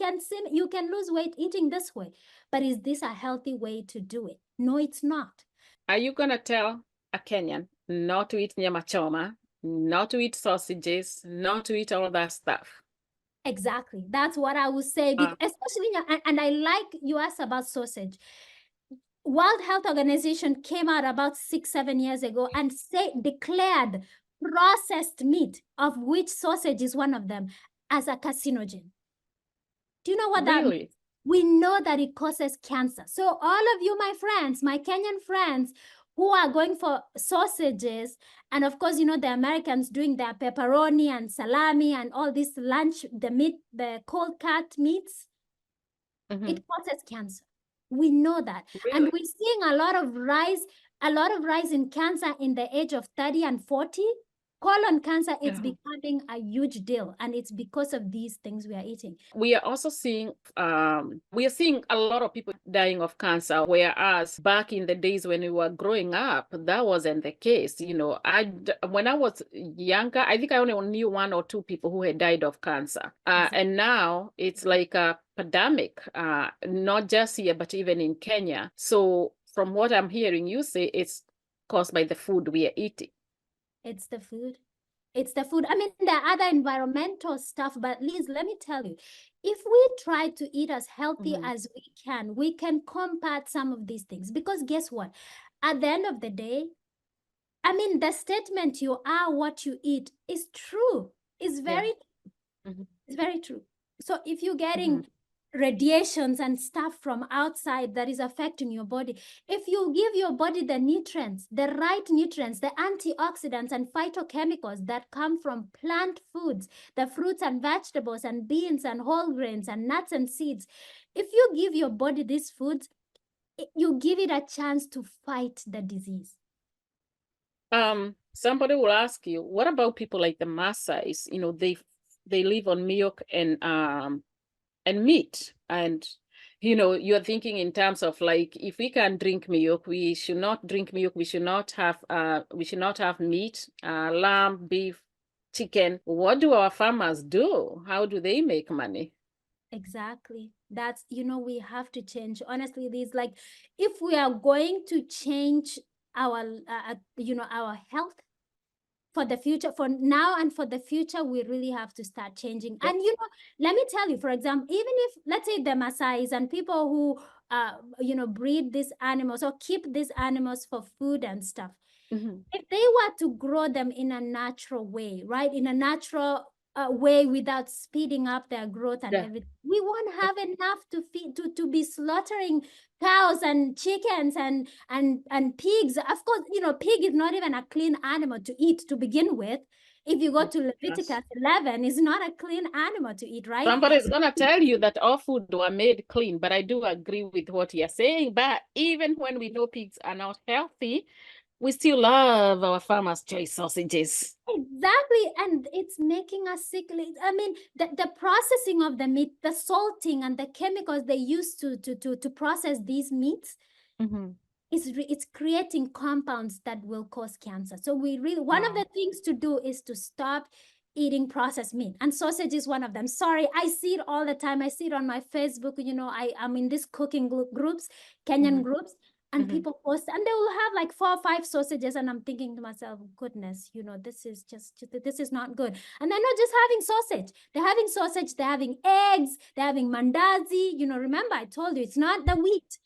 can lose weight eating this way. But is this a healthy way to do it? No, it's not. Are you going to tell a Kenyan not to eat nyama choma, not to eat sausages, not to eat all that stuff? Exactly. That's what I would say. Especially, and I like you asked about sausage. World Health Organization came out about 6-7 years ago and declared processed meat, of which sausage is one of them, as a carcinogen. Do you know what that means? We know that it causes cancer. So all of you, my friends, my Kenyan friends, who are going for sausages, and of course, the Americans doing their pepperoni and salami and all this lunch, the meat, the cold cut meats, it causes cancer. We know that. And we're seeing a lot of rise in cancer in the age of 30 and 40. Colon cancer, it's becoming a huge deal, and it's because of these things we are eating. We are also seeing a lot of people dying of cancer, whereas back in the days when we were growing up, that wasn't the case. You know, when I was younger, I think I only knew 1 or 2 people who had died of cancer. And now it's like a pandemic, not just here, but even in Kenya. So from what I'm hearing you say, it's caused by the food we are eating. It's the food. It's the food. I mean, there are other environmental stuff, but Liz, let me tell you, if we try to eat as healthy as we can combat some of these things. Because guess what? At the end of the day, I mean, the statement "you are what you eat" is true. It's very, it's very true. So if you're getting radiations and stuff from outside that is affecting your body, if you give your body the nutrients, the right nutrients, the antioxidants and phytochemicals that come from plant foods, the fruits and vegetables and beans and whole grains and nuts and seeds, if you give your body these foods, you give it a chance to fight the disease. Somebody will ask you, what about people like the Maasais? You know, they live on milk and meat, and you know, you're thinking in terms of like, if we can drink milk, we should not drink milk, we should not have meat, lamb, beef, chicken. What do our farmers do? How do they make money? Exactly. That's, you know, we have to change. Honestly, these, like, if we are going to change our you know, our health for the future, for now and for the future, we really have to start changing. And you know, let me tell you, for example, even if, let's say, the Maasais and people who you know, breed these animals or keep these animals for food and stuff, if they were to grow them in a natural way, right, in a natural way, without speeding up their growth and everything, we won't have enough to feed, to be slaughtering cows and chickens and pigs. Of course, you know, pig is not even a clean animal to eat to begin with. If you go to Leviticus 11, it's not a clean animal to eat, right? Somebody's gonna tell you that all food were made clean, but I do agree with what you're saying. But even when we know pigs are not healthy, we still love our farmers' choice sausages. Exactly. And it's making us sick. I mean, the processing of the meat, the salting and the chemicals they use to process these meats, it's creating compounds that will cause cancer. So we really, one of the things to do is to stop eating processed meat, and sausage is one of them. Sorry, I see it all the time. I see it on my Facebook. You know, I'm in these cooking groups, Kenyan groups, and people post, and they will have like 4 or 5 sausages, and I'm thinking to myself, goodness, you know, this is this is not good. And they're not just having sausage, they're having eggs, they're having mandazi. You know, remember I told you, it's not the wheat.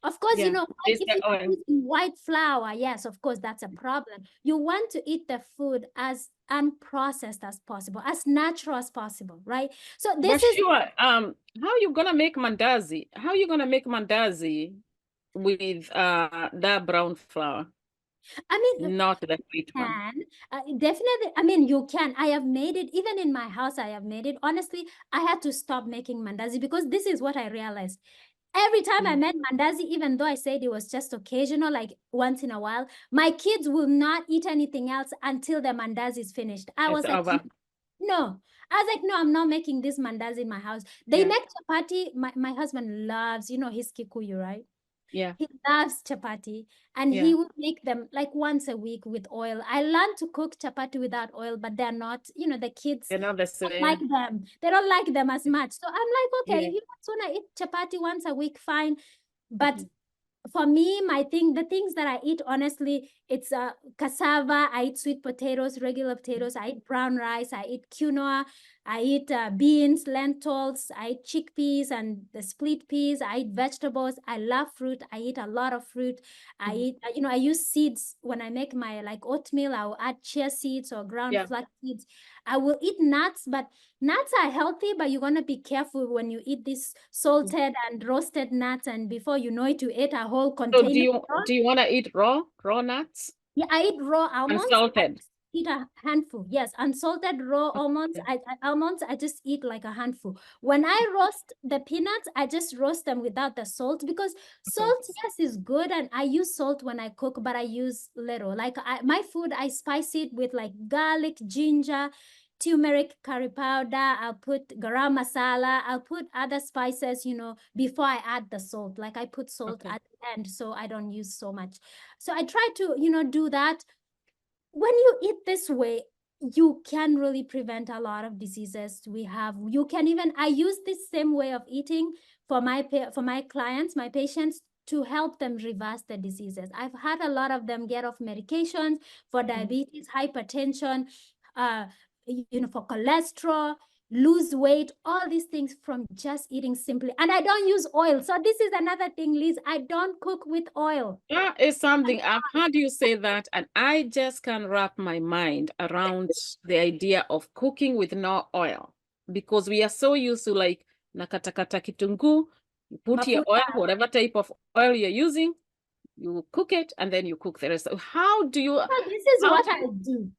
Of course, you know, if you're using white flour, yes, of course, that's a problem. You want to eat the food as unprocessed as possible, as natural as possible, right? So this is how are you gonna make mandazi? How are you gonna make mandazi with that brown flour? I mean, not the sweet one. Definitely. I mean, you can. I have made it. Even in my house, I have made it. Honestly, I had to stop making mandazi because this is what I realized. Every time I made mandazi, even though I said it was just occasional, like once in a while, my kids will not eat anything else until the mandazi is finished. I was like, no. I was like, no, I'm not making this mandazi in my house. They make chapati. My husband loves, you know, he's Kikuyu, right? Yeah. He loves chapati, and he will make them like once a week with oil. I learned to cook chapati without oil, but they're not, you know, the kids They're not the don't same. like them. They don't like them as much. So I'm like, okay, if you want to eat chapati once a week, fine. But for me, the things that I eat, honestly, it's cassava. I eat sweet potatoes, regular potatoes. I eat brown rice. I eat quinoa. I eat beans, lentils. I eat chickpeas and the split peas. I eat vegetables. I love fruit. I eat a lot of fruit. I eat, you know, I use seeds when I make my like oatmeal. I'll add chia seeds or ground flax seeds. I will eat nuts, but nuts are healthy, but you're going to be careful when you eat these salted and roasted nuts, and before you know it, you ate a whole container. So do you want to eat raw nuts? Yeah, I eat raw almonds. Unsalted. eat a handful. Yes, unsalted raw almonds. Almonds, I just eat like a handful. When I roast the peanuts, I just roast them without the salt, because salt, yes, is good, and I use salt when I cook, but I use little. Like my food, I spice it with like garlic, ginger, turmeric, curry powder. I'll put garam masala. I'll put other spices, before I add the salt. Like I put salt at the end, so I don't use so much. So I try to, do that. When you eat this way, you can really prevent a lot of diseases you can even, I use this same way of eating for my clients, my patients, to help them reverse the diseases. I've had a lot of them get off medications for diabetes, hypertension, for cholesterol, lose weight, all these things from just eating simply. And I don't use oil. So this is another thing, Liz. I don't cook with oil. That is something I've heard you say that, and I just can't wrap my mind around the idea of cooking with no oil, because we are so used to like nakatakata kitunguu, you put your oil, whatever type of oil you're using, you cook it, and then you cook the rest. How do you? This is what I do.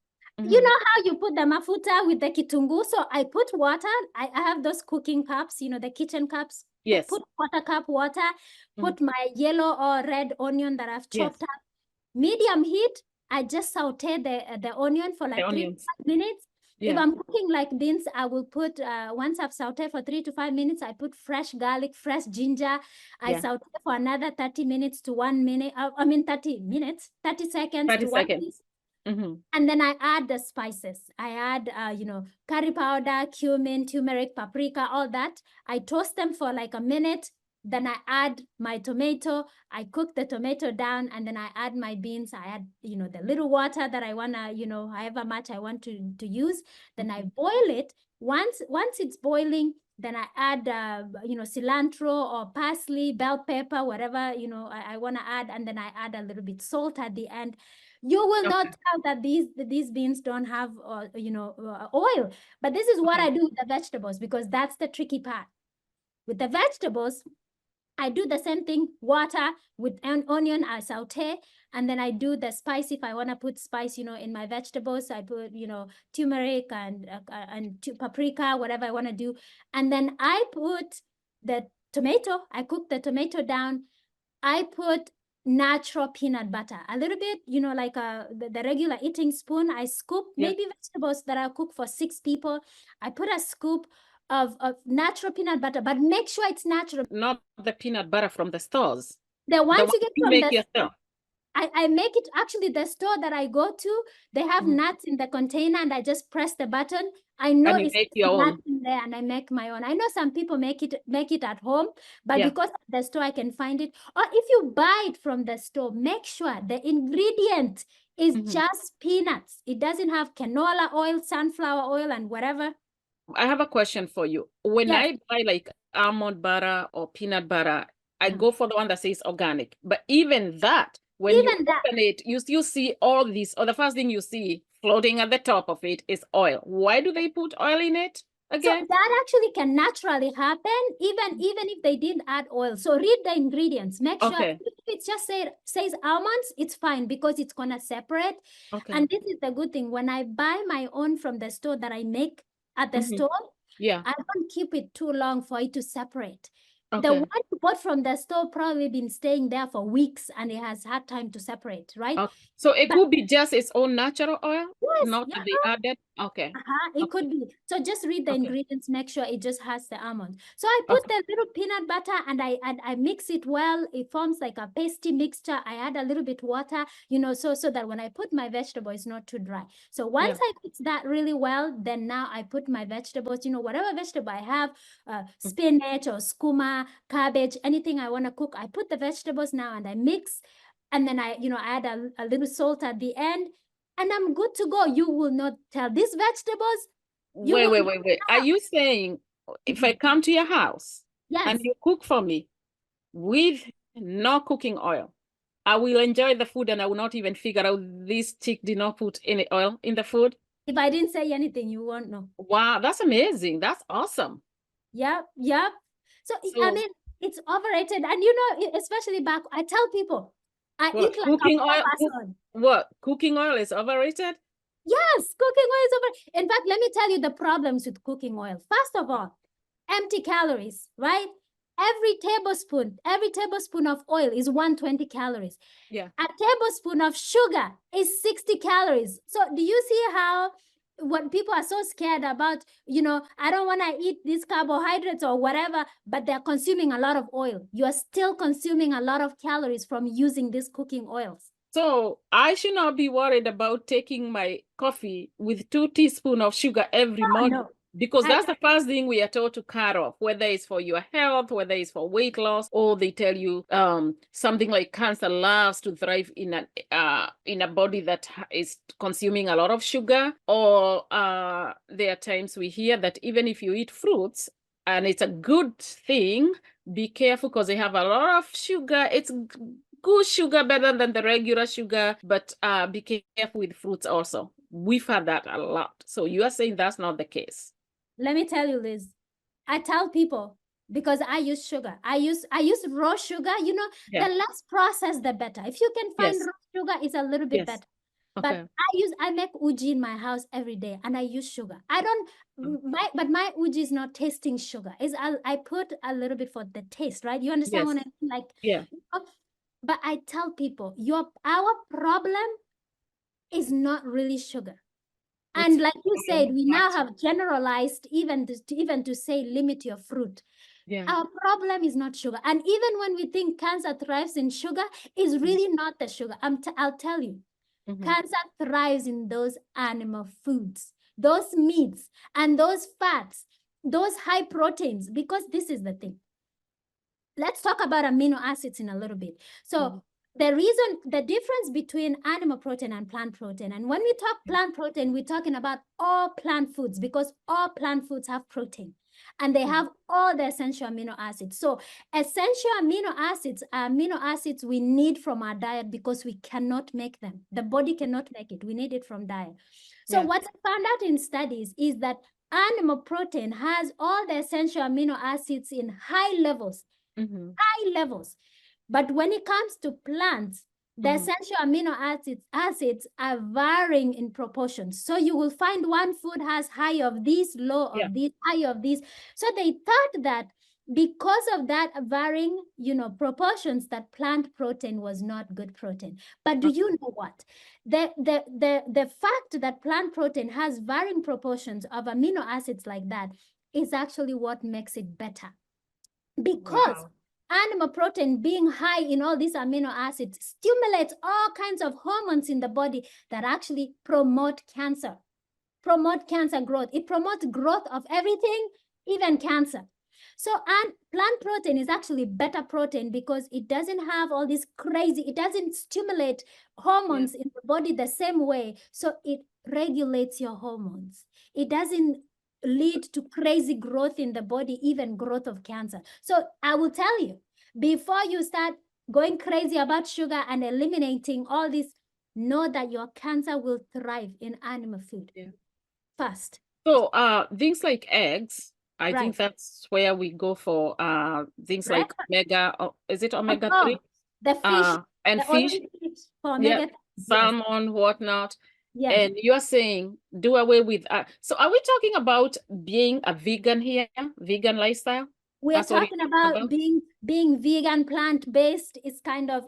You know how you put the mafuta with the kitunguu? So I put water. I have those cooking cups, the kitchen cups. Yes. Put quarter cup water, put my yellow or red onion that I've chopped up. Medium heat, I just saute the onion for like 3 to 5 minutes. If I'm cooking like beans, I will put, once I've sauteed for 3 to 5 minutes, I put fresh garlic, fresh ginger. I saute for another 30 minutes to 1 minute. 30 minutes, 30 seconds to 1 minute. And then I add the spices. I add, curry powder, cumin, turmeric, paprika, all that. I toast them for like a minute. Then I add my tomato. I cook the tomato down, and then I add my beans. I add, the little water that I want to, however much I want to use. Then I boil it. Once it's boiling, then I add, cilantro or parsley, bell pepper, whatever, I want to add. And then I add a little bit salt at the end. You will not tell that these beans don't have, oil. But this is what I do with the vegetables, because that's the tricky part. With the vegetables, I do the same thing, water with an onion, I saute, and then I do the spice. If I want to put spice, in my vegetables, I put, turmeric and paprika, whatever I want to do. And then I put the tomato, I cook the tomato down. I put natural peanut butter, a little bit, like the regular eating spoon. I scoop maybe vegetables that I cook for 6 people. I put a scoop of natural peanut butter, but make sure it's natural. Not the peanut butter from the stores. The ones you get from the store. I make it, actually, the store that I go to, they have nuts in the container, and I just press the button. I know it's nuts in there, and I make my own. I know some people make it at home, but because at the store I can find it. Or if you buy it from the store, make sure the ingredient is just peanuts. It doesn't have canola oil, sunflower oil, and whatever. I have a question for you. When I buy like almond butter or peanut butter, I go for the one that says organic. But even that, when you open it, you see all these, or the first thing you see floating at the top of it is oil. Why do they put oil in it again? So that actually can naturally happen, even if they didn't add oil. So read the ingredients. Make sure if it just says almonds, it's fine, because it's going to separate. And this is the good thing. When I buy my own from the store that I make at the store, I don't keep it too long for it to separate. The one you bought from the store probably been staying there for weeks, and it has had time to separate, right? So it could be just its own natural oil, not to be added. It could be. So just read the ingredients, make sure it just has the almond. So I put the little peanut butter, and I mix it well. It forms like a pasty mixture. I add a little bit water, so that when I put my vegetable, it's not too dry. So once I mix that really well, then now I put my vegetables, whatever vegetable I have, spinach or skuma, cabbage, anything I want to cook, I put the vegetables now, and I mix, and then I add a little salt at the end, and I'm good to go. You will not tell these vegetables. Wait. Are you saying if I come to your house and you cook for me with no cooking oil, I will enjoy the food, and I will not even figure out this chick did not put any oil in the food? If I didn't say anything, you won't know. Wow, that's amazing. That's awesome. Yep. So I mean, it's overrated. And especially back, I tell people, I eat like cooking a oil. person. What? Cooking oil is overrated? Yes, cooking oil is over. In fact, let me tell you the problems with cooking oil. First of all, empty calories, right? Every tablespoon of oil is 120 calories. Yeah. A tablespoon of sugar is 60 calories. So do you see how what people are so scared about, I don't want to eat these carbohydrates or whatever, but they're consuming a lot of oil. You're still consuming a lot of calories from using these cooking oils. So I should not be worried about taking my coffee with 2 teaspoons of sugar every morning. No. Because that's the first thing we are told to cut off, whether it's for your health, whether it's for weight loss, or they tell you something like cancer loves to thrive in a body that is consuming a lot of sugar. Or there are times we hear that even if you eat fruits, and it's a good thing, be careful because they have a lot of sugar. It's good sugar, better than the regular sugar, but be careful with fruits also. We've had that a lot. So you are saying that's not the case. Let me tell you, Liz, I tell people, because I use sugar. I use raw sugar. Yeah. The less processed, the better. If you can find Yes. raw sugar, it's a little bit Yes. better. Okay. But I make uji in my house every day, and I use sugar. But my uji is not tasting sugar. I put a little bit for the taste, right? You understand Yes. what I mean? Like, Yeah. but I tell people, our problem is not really sugar. It's And like you said, we now fat. have generalized even to say limit your fruit. Yeah. Our problem is not sugar. And even when we think cancer thrives in sugar, it's really not the sugar. I'll tell you, cancer thrives in those animal foods, those meats, and those fats, those high proteins, because this is the thing. Let's talk about amino acids in a little bit. So the difference between animal protein and plant protein, and when we talk plant protein, we're talking about all plant foods, because all plant foods have protein and they have all the essential amino acids. So essential amino acids are amino acids we need from our diet because we cannot make them. The body cannot make it. We need it from diet. So what I found out in studies is that animal protein has all the essential amino acids in high levels. High levels. But when it comes to plants, the essential amino acids are varying in proportions. So you will find one food has high of these, low of these, high of these. So they thought that because of that varying, proportions, that plant protein was not good protein. But do you know what? The fact that plant protein has varying proportions of amino acids like that is actually what makes it better. Because animal protein being high in all these amino acids stimulates all kinds of hormones in the body that actually promote cancer growth. It promotes growth of everything, even cancer. So, and plant protein is actually better protein because it doesn't have all this crazy, it doesn't stimulate hormones in the body the same way. So it regulates your hormones. It doesn't lead to crazy growth in the body, even growth of cancer. So I will tell you, before you start going crazy about sugar and eliminating all this, know that your cancer will thrive in animal food. First. So things like eggs, I think that's where we go for things like omega, is it omega-3? The fish, and the fish, fish for omega-3. salmon, whatnot. Yes. And you're saying do away with so are we talking about being a vegan here, vegan lifestyle? We're talking about being vegan, plant-based. Is kind of,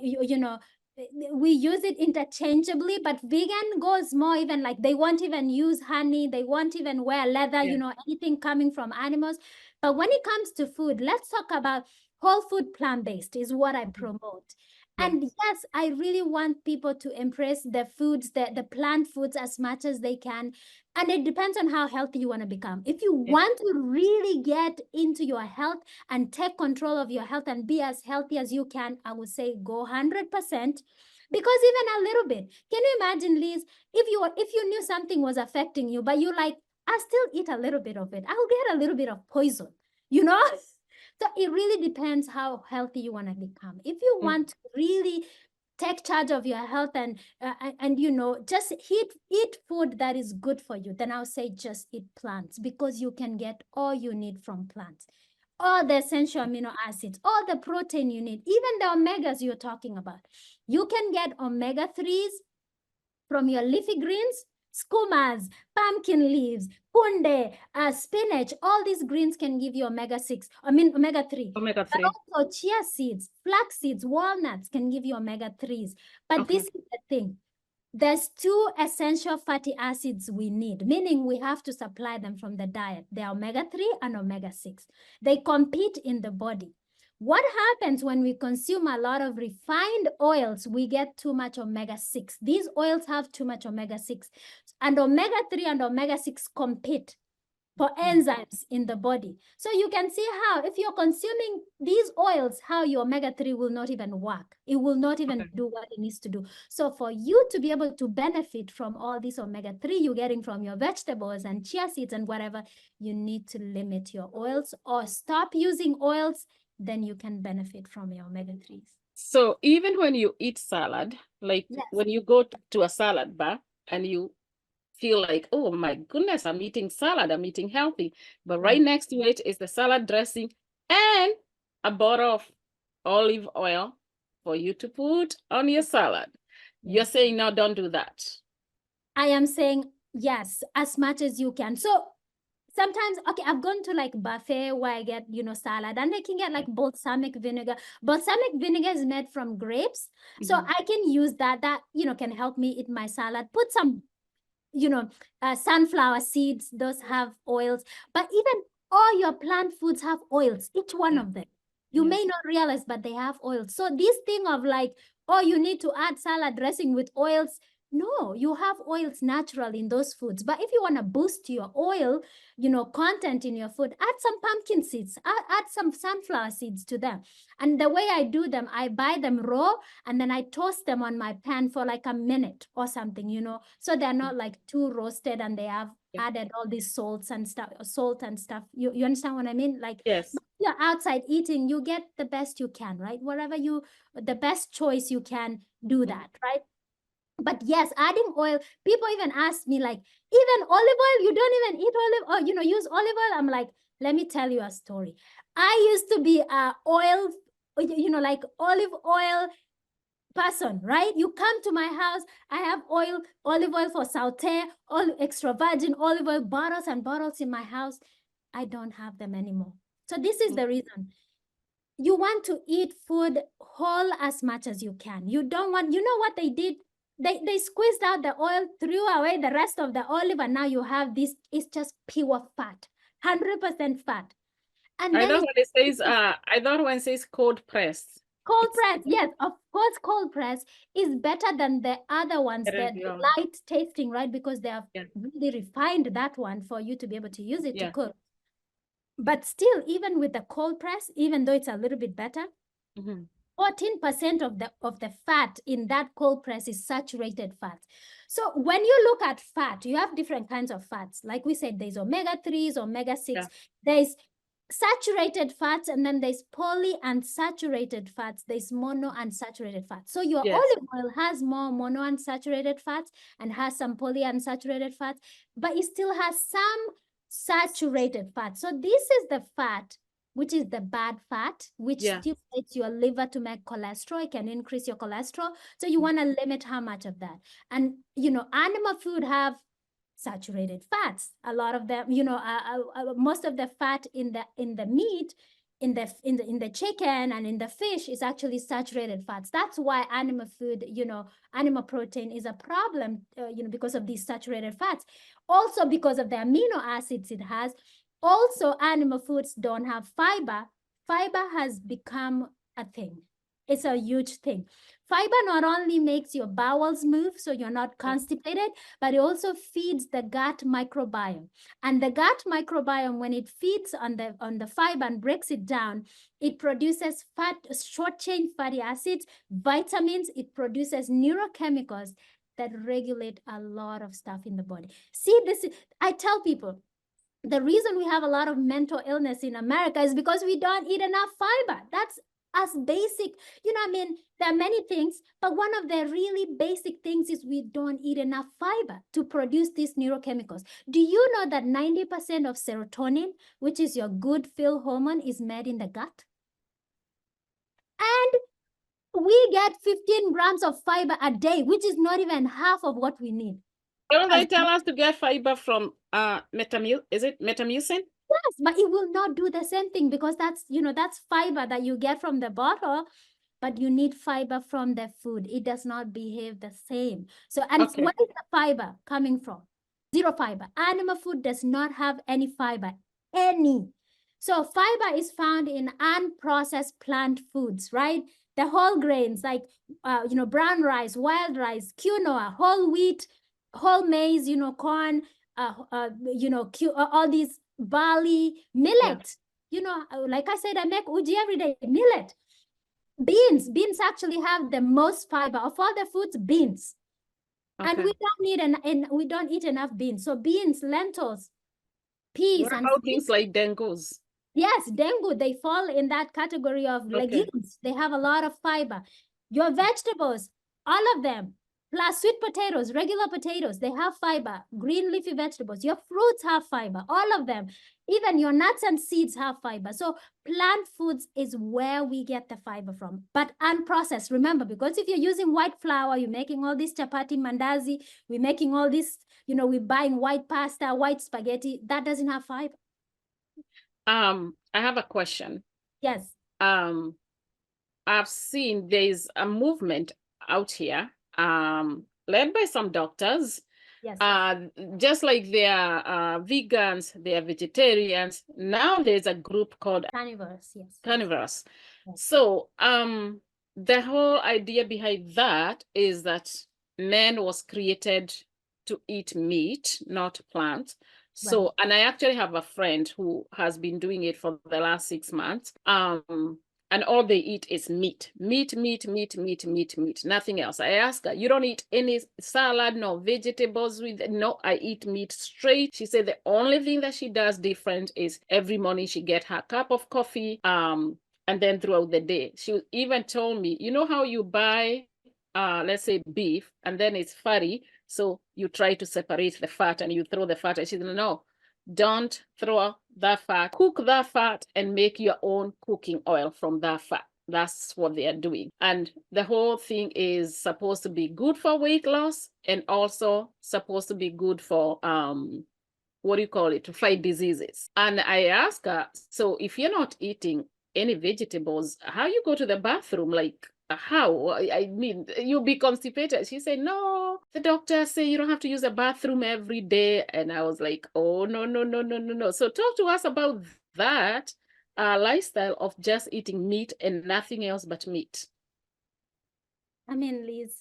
we use it interchangeably, but vegan goes more even like they won't even use honey, they won't even wear leather, anything coming from animals. But when it comes to food, let's talk about whole food plant-based is what I promote. And yes, I really want people to embrace the foods, the plant foods as much as they can. And it depends on how healthy you want to become. If you want to really get into your health and take control of your health and be as healthy as you can, I would say go 100%. Because even a little bit, can you imagine, Liz, if you knew something was affecting you, but you're like, I still eat a little bit of it, I'll get a little bit of poison, So it really depends how healthy you want to become. If you want to really take charge of your health and just eat food that is good for you, then I'll say just eat plants, because you can get all you need from plants, all the essential amino acids, all the protein you need, even the omegas you're talking about. You can get omega-3s from your leafy greens. skumas, pumpkin leaves, punde, spinach, all these greens can give you omega-6, omega-3. Omega But 3. also chia seeds, flax seeds, walnuts can give you omega-3s. But Okay. this is the thing. There's 2 essential fatty acids we need, meaning we have to supply them from the diet. They're omega-3 and omega-6. They compete in the body. What happens when we consume a lot of refined oils? We get too much omega-6. These oils have too much omega-6. And omega-3 and omega-6 compete for enzymes in the body. So you can see how if you're consuming these oils, how your omega-3 will not even work. It will not even do what it needs to do. So for you to be able to benefit from all these omega-3 you're getting from your vegetables and chia seeds and whatever, you need to limit your oils or stop using oils, then you can benefit from your omega-3s. So even when you eat salad, like when you go to a salad bar and you feel like, oh my goodness, I'm eating salad, I'm eating healthy. But right next to it is the salad dressing and a bottle of olive oil for you to put on your salad. You're saying, no, don't do that. I am saying, yes, as much as you can. So sometimes, okay, I've gone to like buffet where I get, salad, and I can get like balsamic vinegar. Balsamic vinegar is made from grapes. So I can use that, can help me eat my salad. Put some sunflower seeds, those have oils, but even all your plant foods have oils, each one of them. You may not realize, but they have oils. So this thing of like, oh, you need to add salad dressing with oils. No, you have oils naturally in those foods. But if you want to boost your oil, content in your food, add some pumpkin seeds, add some sunflower seeds to them. And the way I do them, I buy them raw and then I toast them on my pan for like a minute or something, so they're not like too roasted and they have added all these salt and stuff. You understand what I mean? Like, yes, you're outside eating, you get the best you can, right? The best choice you can do that, right? But yes, adding oil, people even ask me like, even olive oil, you don't even eat olive oil, use olive oil. I'm like, let me tell you a story. I used to be a oil, like olive oil person, right? You come to my house, I have olive oil for saute, all extra virgin olive oil bottles and bottles in my house. I don't have them anymore. So this is the reason. You want to eat food whole as much as you can. You don't want, what they did? They squeezed out the oil, threw away the rest of the olive, and now you have this, it's just pure fat, 100% fat. And I then know when it says, I thought when it says cold pressed. Cold press, yes, of course, cold press is better than the other ones, the light tasting, right? Because they have really refined that one for you to be able to use it to cook. But still, even with the cold press, even though it's a little bit better, 14% of the fat in that cold press is saturated fat. So when you look at fat, you have different kinds of fats. Like we said, there's omega-3s, omega-6. There's saturated fats, and then there's polyunsaturated fats. There's monounsaturated fats. So your olive oil has more monounsaturated fats and has some polyunsaturated fats, but it still has some saturated fat. So this is the fat, which is the bad fat, which stimulates your liver to make cholesterol. It can increase your cholesterol. So you want to limit how much of that. And, animal food have saturated fats. A lot of them, most of the fat in the meat, in the chicken and in the fish is actually saturated fats. That's why animal food, animal protein is a problem, because of these saturated fats. Also because of the amino acids it has. Also, animal foods don't have fiber. Fiber has become a thing. It's a huge thing. Fiber not only makes your bowels move so you're not constipated, but it also feeds the gut microbiome. And the gut microbiome, when it feeds on the fiber and breaks it down, it produces short-chain fatty acids, vitamins, it produces neurochemicals that regulate a lot of stuff in the body. See, I tell people, the reason we have a lot of mental illness in America is because we don't eat enough fiber. That's as basic, there are many things, but one of the really basic things is we don't eat enough fiber to produce these neurochemicals. Do you know that 90% of serotonin, which is your good feel hormone, is made in the gut? And we get 15 grams of fiber a day, which is not even half of what we need. Don't they tell us to get fiber from is it Metamucin? Yes, but it will not do the same thing because that's, that's fiber that you get from the bottle, but you need fiber from the food. It does not behave the same. So, and Okay. where is the fiber coming from? Zero fiber. Animal food does not have any fiber, any. So fiber is found in unprocessed plant foods, right? The whole grains like, brown rice, wild rice, quinoa, whole wheat, whole maize, corn, all these barley, millet. Like I said, I make uji every day, millet. Beans actually have the most fiber of all the foods. Beans, Okay. and we don't need and we don't eat enough beans. So beans, lentils, peas, What and about things like dengus? yes, dengu, they fall in that category of legumes. They have a lot of fiber. Your vegetables, all of them, plus sweet potatoes, regular potatoes, they have fiber. Green leafy vegetables, your fruits have fiber, all of them. Even your nuts and seeds have fiber. So plant foods is where we get the fiber from, but unprocessed. Remember, because if you're using white flour, you're making all this chapati, mandazi, we're making all this, we're buying white pasta, white spaghetti, that doesn't have fiber. I have a question. Yes. I've seen there's a movement out here, led by some doctors. Yes. Just like they are vegans, they are vegetarians. Now there's a group called Carnivores, yes. Carnivores. Yes. So the whole idea behind that is that man was created to eat meat, not plants. So, Right. and I actually have a friend who has been doing it for the last 6 months. And all they eat is meat, nothing else. I ask her, you don't eat any salad, no vegetables with, no, I eat meat straight. She said the only thing that she does different is every morning she get her cup of coffee, and then throughout the day. She even told me, you know how you buy, let's say beef, and then it's fatty, so you try to separate the fat and you throw the fat. And she said, no, don't throw that fat, cook that fat and make your own cooking oil from that fat. That's what they are doing. And the whole thing is supposed to be good for weight loss and also supposed to be good for what do you call it, to fight diseases. And I asked her, so if you're not eating any vegetables, how you go to the bathroom? Like, how? I mean, you'll be constipated. She said, no, the doctor say you don't have to use a bathroom every day. And I was like, oh, no. So talk to us about that lifestyle of just eating meat and nothing else but meat. I mean, Liz,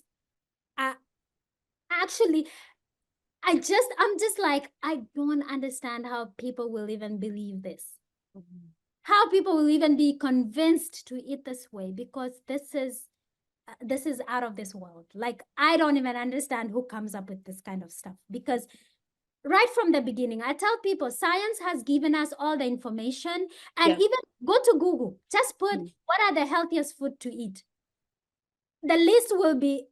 actually, I'm just like, I don't understand how people will even believe this. Mm-hmm. How people will even be convinced to eat this way, because this is out of this world. Like, I don't even understand who comes up with this kind of stuff, because right from the beginning, I tell people science has given us all the information, and even go to Google, just put what are the healthiest food to eat. The list will be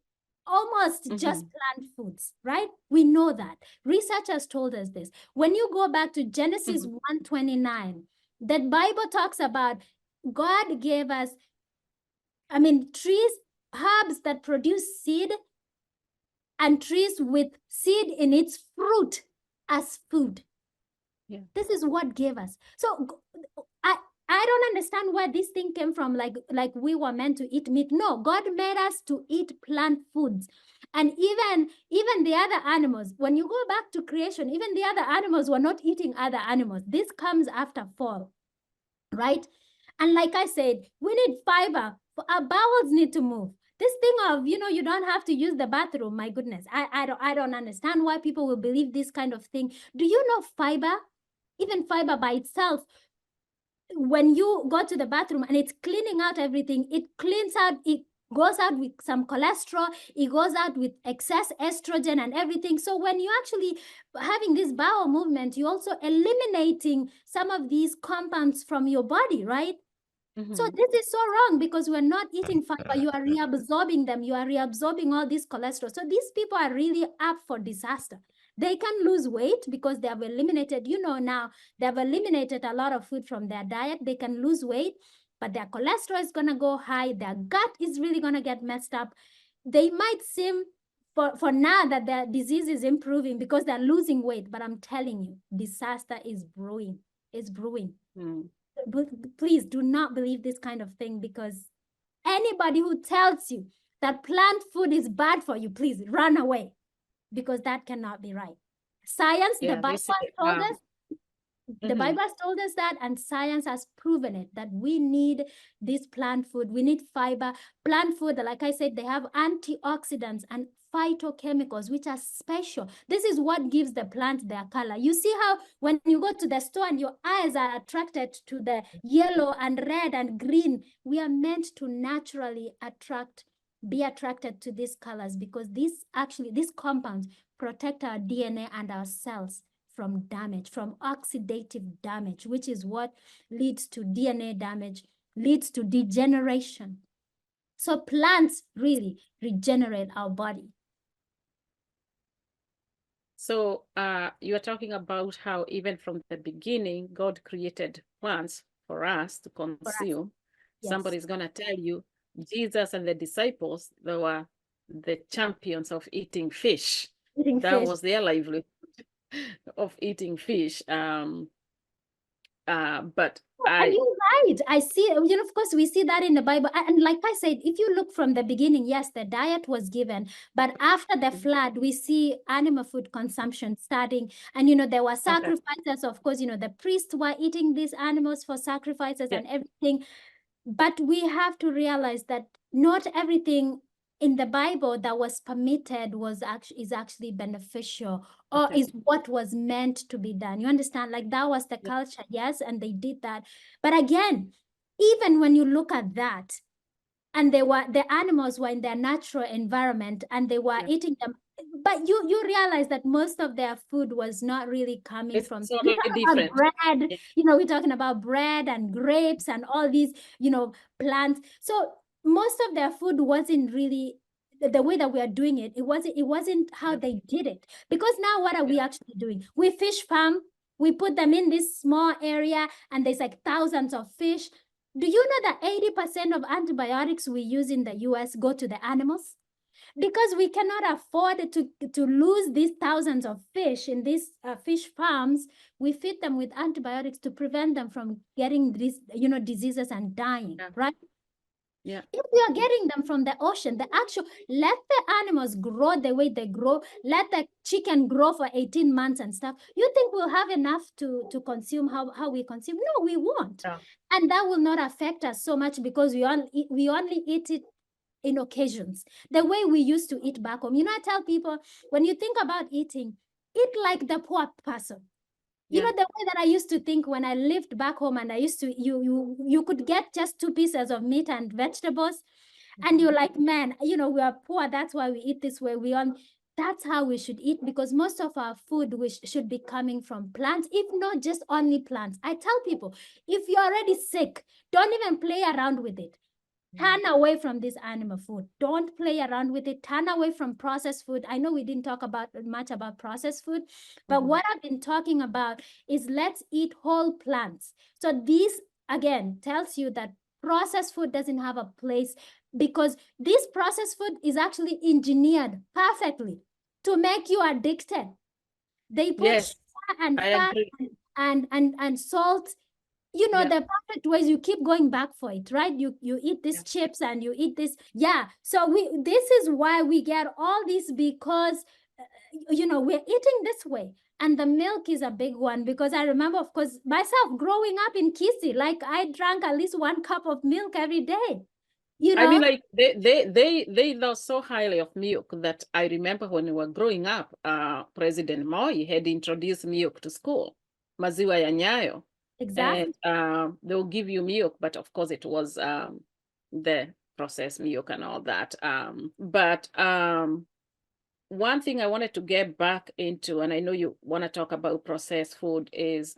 almost just plant foods, right? We know that. Researchers told us this. When you go back to Genesis 1:29, that Bible talks about God gave us, trees, herbs that produce seed, and trees with seed in its fruit as food. Yeah. This is what gave us. So I don't understand where this thing came from, like we were meant to eat meat. No, God made us to eat plant foods. And even the other animals, when you go back to creation, even the other animals were not eating other animals. This comes after fall, right? And like I said, we need fiber. Our bowels need to move. This thing of, you don't have to use the bathroom, my goodness. I don't understand why people will believe this kind of thing. Do you know fiber? Even fiber by itself, when you go to the bathroom and it's cleaning out everything, it cleans out, it goes out with some cholesterol, it goes out with excess estrogen and everything. So when you're actually having this bowel movement, you're also eliminating some of these compounds from your body, right? So this is so wrong, because we're not eating fiber. You are reabsorbing them. You are reabsorbing all this cholesterol. So these people are really up for disaster. They can lose weight because they have eliminated, now they have eliminated a lot of food from their diet. They can lose weight, but their cholesterol is going to go high. Their gut is really going to get messed up. They might seem for now that the disease is improving because they're losing weight, but I'm telling you, disaster is brewing. It's brewing. Please do not believe this kind of thing, because anybody who tells you that plant food is bad for you, please run away, because that cannot be right. Science, the Bible has told us, the Bible has told us that, and science has proven it, that we need this plant food. We need fiber. Plant food, like I said, they have antioxidants and phytochemicals, which are special. This is what gives the plant their color. You see how when you go to the store and your eyes are attracted to the yellow and red and green, we are meant to naturally be attracted to these colors, because these compounds protect our DNA and our cells from damage, from oxidative damage, which is what leads to DNA damage, leads to degeneration. So plants really regenerate our body. So you are talking about how even from the beginning, God created plants for us to consume. Yes. Somebody's going to tell you, Jesus and the disciples, they were the champions of eating fish. That was their livelihood, of eating fish. But and you're right. I see, of course, we see that in the Bible. And like I said, if you look from the beginning, yes, the diet was given. But after the flood, we see animal food consumption starting. And, there were sacrifices. Of course, the priests were eating these animals for sacrifices and everything. But we have to realize that not everything in the Bible that was permitted is actually beneficial, or is what was meant to be done. You understand? Like, that was the culture, yes, and they did that. But again, even when you look at that, and the animals were in their natural environment and they were eating them, but you realize that most of their food was not really coming from different. Bread. We're talking about bread and grapes and all these, plants. So most of their food wasn't really the way that we are doing it. It wasn't how they did it. Because now what are we actually doing? We fish farm, we put them in this small area, and there's like thousands of fish. Do you know that 80% of antibiotics we use in the US go to the animals? Because we cannot afford to lose these thousands of fish in these fish farms. We feed them with antibiotics to prevent them from getting these, diseases and dying, right? Yeah. If we are getting them from the ocean, let the animals grow the way they grow, let the chicken grow for 18 months and stuff. You think we'll have enough to consume how we consume? No, we won't. Yeah. And that will not affect us so much, because we only eat it in occasions, the way we used to eat back home. I tell people, when you think about eating, eat like the poor person. You know, the way that I used to think when I lived back home, and I used to, you could get just 2 pieces of meat and vegetables, and you're like, man, we are poor, that's why we eat this way. That's how we should eat, because most of our food should be coming from plants, if not just only plants. I tell people, if you're already sick, don't even play around with it. Turn away from this animal food. Don't play around with it. Turn away from processed food. I know we didn't talk much about processed food, but what I've been talking about is, let's eat whole plants. So this, again, tells you that processed food doesn't have a place, because this processed food is actually engineered perfectly to make you addicted. They put sugar and fat and salt, the perfect ways. You keep going back for it, right? You eat these chips and you eat this. So this is why we get all this, because we're eating this way. And the milk is a big one, because I remember, of course, myself growing up in Kisii, like, I drank at least 1 cup of milk every day. I mean, like, they lost so highly of milk that I remember when we were growing up, President Moi had introduced milk to school, maziwa ya Nyayo. Exactly. And they'll give you milk, but of course it was the processed milk and all that. But one thing I wanted to get back into, and I know you want to talk about processed food, is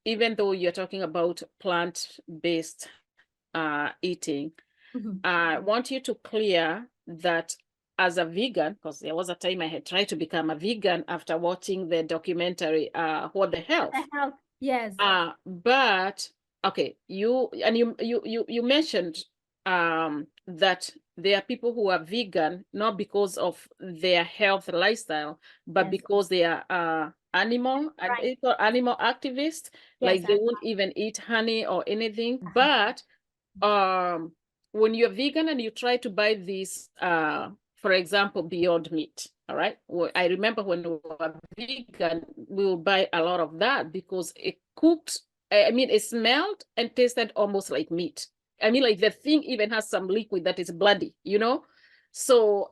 even though you're talking about plant-based eating, I want you to clear that as a vegan, because there was a time I had tried to become a vegan after watching the documentary, What the Health. The Health. Yes. But okay, you mentioned that there are people who are vegan, not because of their health lifestyle, but Yes. because they are animal Right. animal activists. Yes. Like they won't even eat honey or anything. But when you're vegan and you try to buy this, for example, Beyond Meat, all right? Well, I remember when we were vegan, we would buy a lot of that because it cooked, I mean, it smelled and tasted almost like meat. I mean, like the thing even has some liquid that is bloody, you know? So,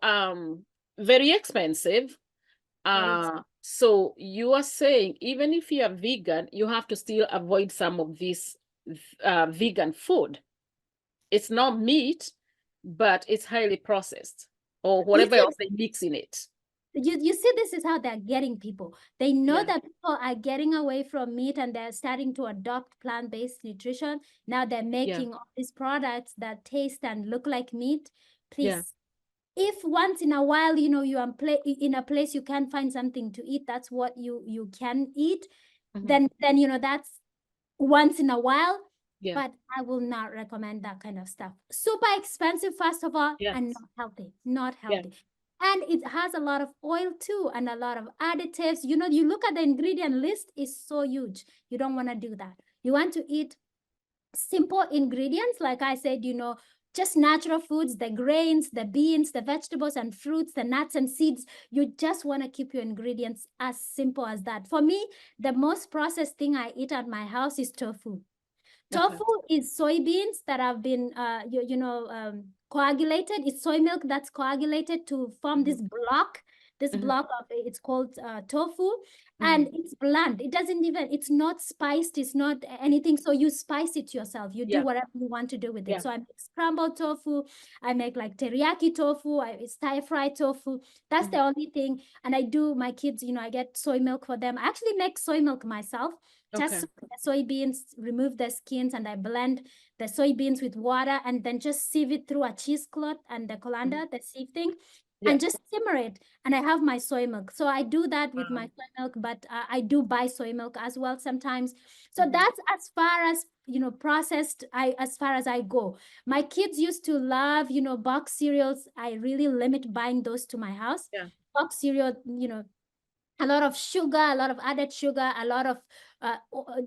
very expensive. Right. So you are saying even if you are vegan, you have to still avoid some of this vegan food. It's not meat, but it's highly processed or You whatever see, else they mix in it. you see, this is how they're getting people. They know Yeah, that people are getting away from meat and they're starting to adopt plant-based nutrition. Now they're yeah, making all these products that taste and look like meat. yeah. Please, if once in a while, you know, you are in a place you can find something to eat, that's what you can eat, Mhm. then you know, that's once in a while. Yeah, But I will not recommend that kind of stuff. Super expensive, first of all, and yes, not healthy. Not yeah, healthy. And it has a lot of oil too, and a lot of additives. You know, you look at the ingredient list, is so huge. You don't want to do that. You want to eat simple ingredients, like I said, you know, just natural foods, the grains, the beans, the vegetables and fruits, the nuts and seeds. You just want to keep your ingredients as simple as that. For me, the most processed thing I eat at my house is tofu. okay. Tofu is soybeans that have been, coagulated. It's soy milk that's coagulated to form Mhm, this block. This mhm, block of it's called tofu, and mhm. it's bland. It doesn't even. It's not spiced. It's not anything. So you spice it yourself. You do Yeah, whatever you want to do with it. yeah. So I make scrambled tofu. I make like teriyaki tofu. I stir fry tofu. That's the Mhm. only thing. And I do my kids. You know, I get soy milk for them. I actually make soy milk myself. Okay. Just the soybeans, remove the skins, and I blend the soybeans with water and then just sieve it through a cheesecloth and the Mhm. colander, the sieve thing, Yeah. and just simmer it. And I have my soy milk. So I do that with my Um, soy milk, but I do buy soy milk as well sometimes. So mhm. that's as far as, you know, processed, as far as I go. My kids used to love, you know, box cereals. I really limit buying those to my house. Yeah. Box cereal, you know, a lot of sugar, a lot of added sugar, a lot of,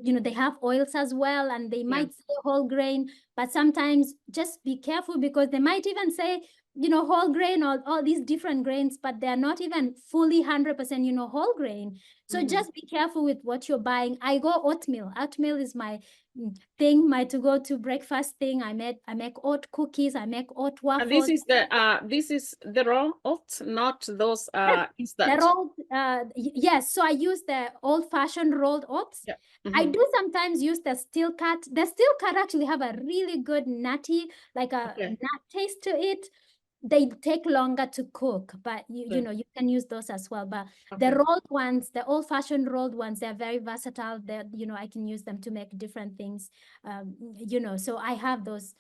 you know, they have oils as well, and they Yeah. might say whole grain, but sometimes just be careful because they might even say, you know, whole grain or all these different grains, but they're not even fully 100%, you know, whole grain. So Mhm. just be careful with what you're buying. I go oatmeal. Oatmeal is my thing, my to go to breakfast thing. I make oat cookies. I make oat And waffles. this is the raw oats, not those The instant. rolled, yes. So I use the old-fashioned rolled oats. Yeah. I Mhm. do sometimes use the steel cut. The steel cut actually have a really good nutty, like a Okay. nut taste to it. They take longer to cook, but you Okay. know, you can use those as well. But the Okay. rolled ones, the old-fashioned rolled ones, they're very versatile. That, you know, I can use them to make different things. You know, so I have those,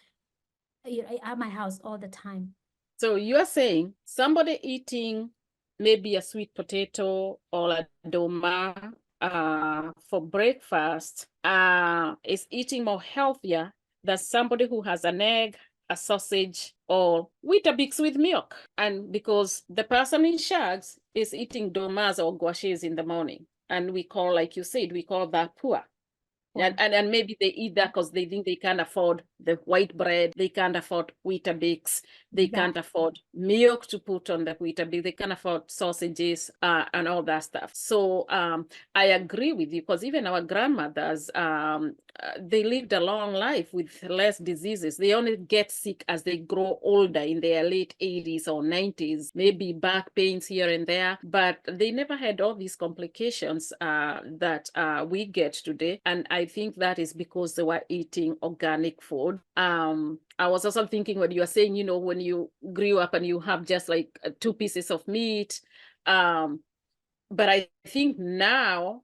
you know, at my house all the time. So you're saying somebody eating maybe a sweet potato or a doma for breakfast is eating more healthier than somebody who has an egg, a sausage, or Weetabix with milk. And because the person in Shags is eating domas or gouaches in the morning, and we call, like you said, we call that poor. And maybe they eat that because they think they can't afford the white bread, they can't afford Weetabix, they can't Exactly. afford milk to put on the Weetabix, they can't afford sausages and all that stuff. So I agree with you because even our grandmothers, they lived a long life with less diseases. They only get sick as they grow older in their late 80s or 90s, maybe back pains here and there, but they never had all these complications that we get today. And I think that is because they were eating organic food. I was also thinking when you were saying, you know, when you grew up and you have just like 2 pieces of meat, but I think now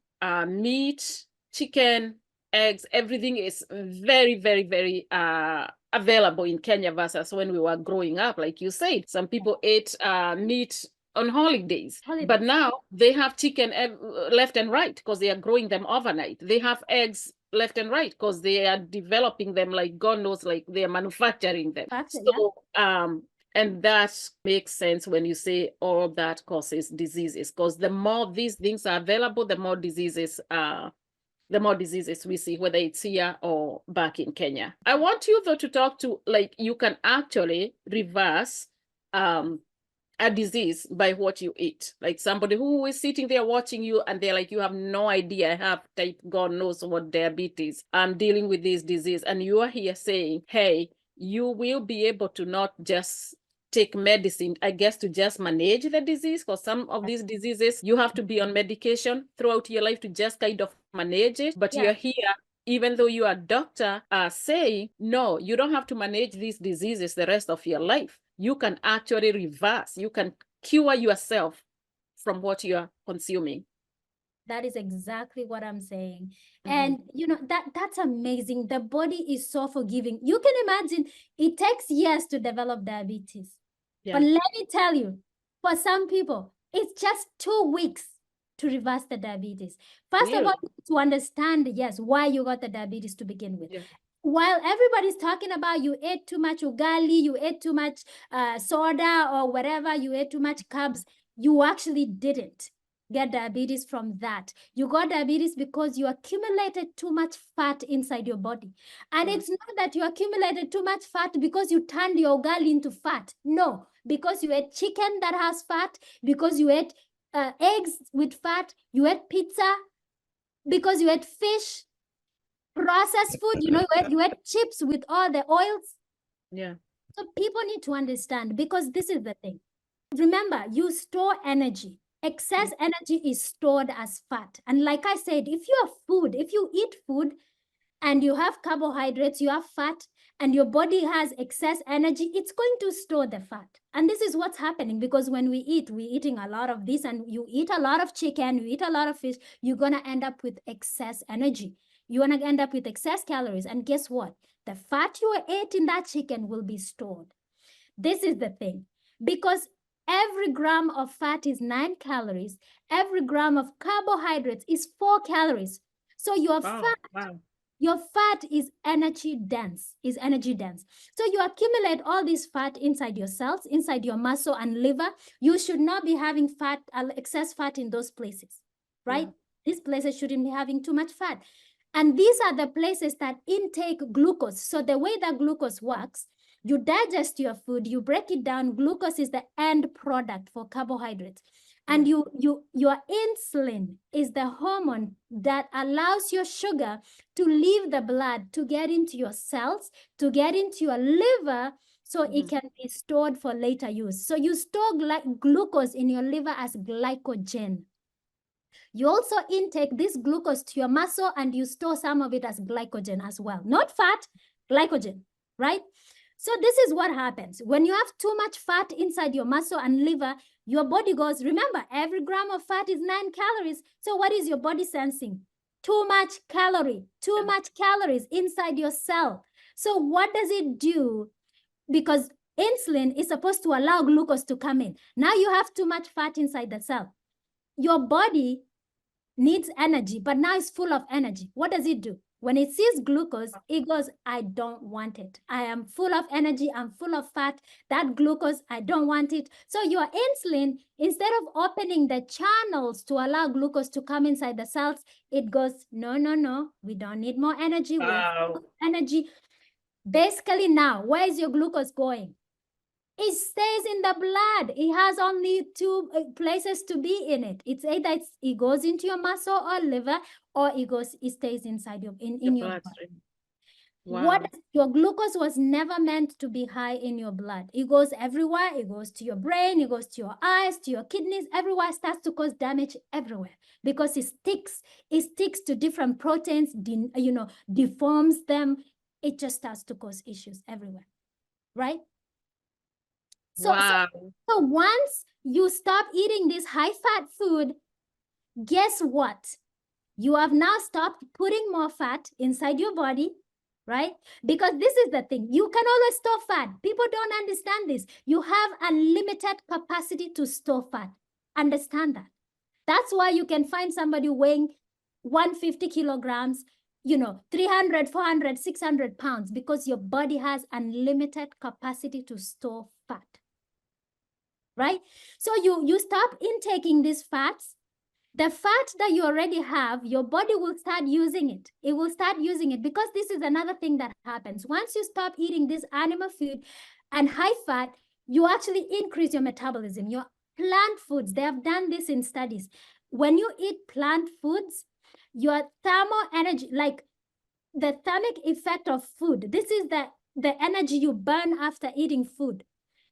meat, chicken, eggs, everything is very, very, very available in Kenya versus when we were growing up. Like you said, some people ate meat on holidays, but Holidays. now they have chicken left and right because they are growing them overnight. They have eggs left and right because they are developing them like God knows, like they are manufacturing them. Factor, yeah. So And that makes sense when you say all that causes diseases, because the more these things are available, the more diseases we see, whether it's here or back in Kenya. I want you though to talk to, like, you can actually reverse a disease by what you eat. Like somebody who is sitting there watching you and they're like, you have no idea, I have type, God knows what, diabetes, I'm dealing with this disease. And you are here saying, hey, you will be able to not just take medicine, I guess, to just manage the disease, because some of these diseases you have to be on medication throughout your life to just kind of manage it. But you're here, even though you are a doctor, saying, no, you don't have to manage these diseases the rest of your life. You can actually reverse, you can cure yourself from what you are consuming. That is exactly what I'm saying. And you know, that's amazing. The body is so forgiving. You can imagine it takes years to develop diabetes. But let me tell you, for some people, it's just 2 weeks to reverse the diabetes. First of all, to understand, yes, why you got the diabetes to begin with. While everybody's talking about you ate too much ugali, you ate too much soda or whatever, you ate too much carbs, you actually didn't get diabetes from that. You got diabetes because you accumulated too much fat inside your body. And it's not that you accumulated too much fat because you turned your ugali into fat. No, because you ate chicken that has fat, because you ate eggs with fat, you ate pizza, because you ate fish, processed food, you know, you ate chips with all the oils. So people need to understand, because this is the thing. Remember, you store energy. Excess energy is stored as fat. And like I said, if you eat food and you have carbohydrates, you have fat, and your body has excess energy, it's going to store the fat. And this is what's happening, because when we're eating a lot of this, and you eat a lot of chicken, you eat a lot of fish, you're going to end up with excess energy. You're going to end up with excess calories. And guess what? The fat you ate in that chicken will be stored. This is the thing, because every gram of fat is 9 calories. Every gram of carbohydrates is 4 calories. So your fat is energy dense, So you accumulate all this fat inside your cells, inside your muscle and liver. You should not be having fat, excess fat in those places, right? These places shouldn't be having too much fat. And these are the places that intake glucose. So the way that glucose works, you digest your food, you break it down. Glucose is the end product for carbohydrates. And your insulin is the hormone that allows your sugar to leave the blood, to get into your cells, to get into your liver, so it can be stored for later use. So you store glucose in your liver as glycogen. You also intake this glucose to your muscle, and you store some of it as glycogen as well. Not fat, glycogen, right? So this is what happens. When you have too much fat inside your muscle and liver, your body goes, remember, every gram of fat is 9 calories. So what is your body sensing? Too much much calories inside your cell. So what does it do? Because insulin is supposed to allow glucose to come in. Now you have too much fat inside the cell. Your body needs energy, but now it's full of energy. What does it do? When it sees glucose, it goes, I don't want it. I am full of energy. I'm full of fat. That glucose, I don't want it. So your insulin, instead of opening the channels to allow glucose to come inside the cells, it goes, no, no, no. We don't need more energy. We have energy. Basically now, where is your glucose going? It stays in the blood. It has only 2 places to be in it. It's either it goes into your muscle or liver, or it stays inside your blood. What your glucose was never meant to be high in your blood. It goes everywhere. It goes to your brain. It goes to your eyes, to your kidneys. Everywhere. Starts to cause damage everywhere, because it sticks. It sticks to different proteins. Deforms them. It just starts to cause issues everywhere, right? So once you stop eating this high-fat food, guess what? You have now stopped putting more fat inside your body, right? Because this is the thing. You can always store fat. People don't understand this. You have unlimited capacity to store fat. Understand that. That's why you can find somebody weighing 150 kilograms, 300, 400, 600 pounds, because your body has unlimited capacity to store fat. right? So you stop intaking these fats. The fat that you already have, your body will start using it. It will start using it, because this is another thing that happens. Once you stop eating this animal food and high fat, you actually increase your metabolism. Your plant foods, they have done this in studies. When you eat plant foods, your thermal energy, like the thermic effect of food, this is the energy you burn after eating food.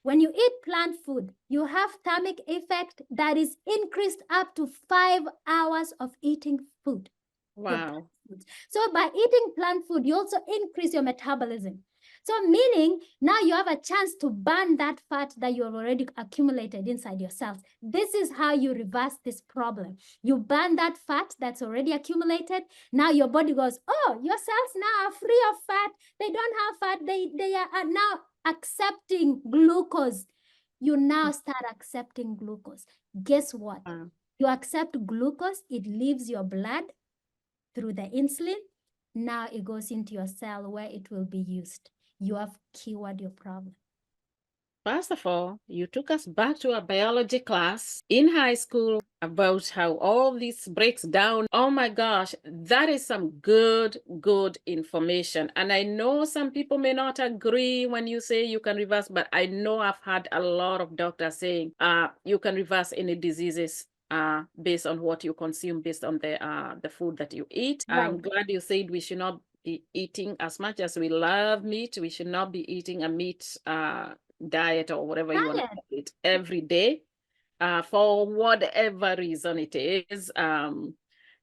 When you eat plant food, you have thermic effect that is increased up to 5 hours of eating food. Your plant Wow. foods. So by eating plant food, you also increase your metabolism. So meaning now you have a chance to burn that fat that you have already accumulated inside your cells. This is how you reverse this problem. You burn that fat that's already accumulated. Now your body goes, oh, your cells now are free of fat. They don't have fat. They are now accepting glucose. You now start accepting glucose. Guess what? Wow. You accept glucose, it leaves your blood through the insulin. Now it goes into your cell where it will be used. You have cured your problem. First of all, you took us back to a biology class in high school about how all this breaks down. Oh my gosh, that is some good information. And I know some people may not agree when you say you can reverse, but I know I've had a lot of doctors saying you can reverse any diseases based on what you consume, based on the food that you eat. Right. I'm glad you said we should not be eating, as much as we love meat, we should not be eating a meat diet or whatever you want to call it every day for whatever reason it is,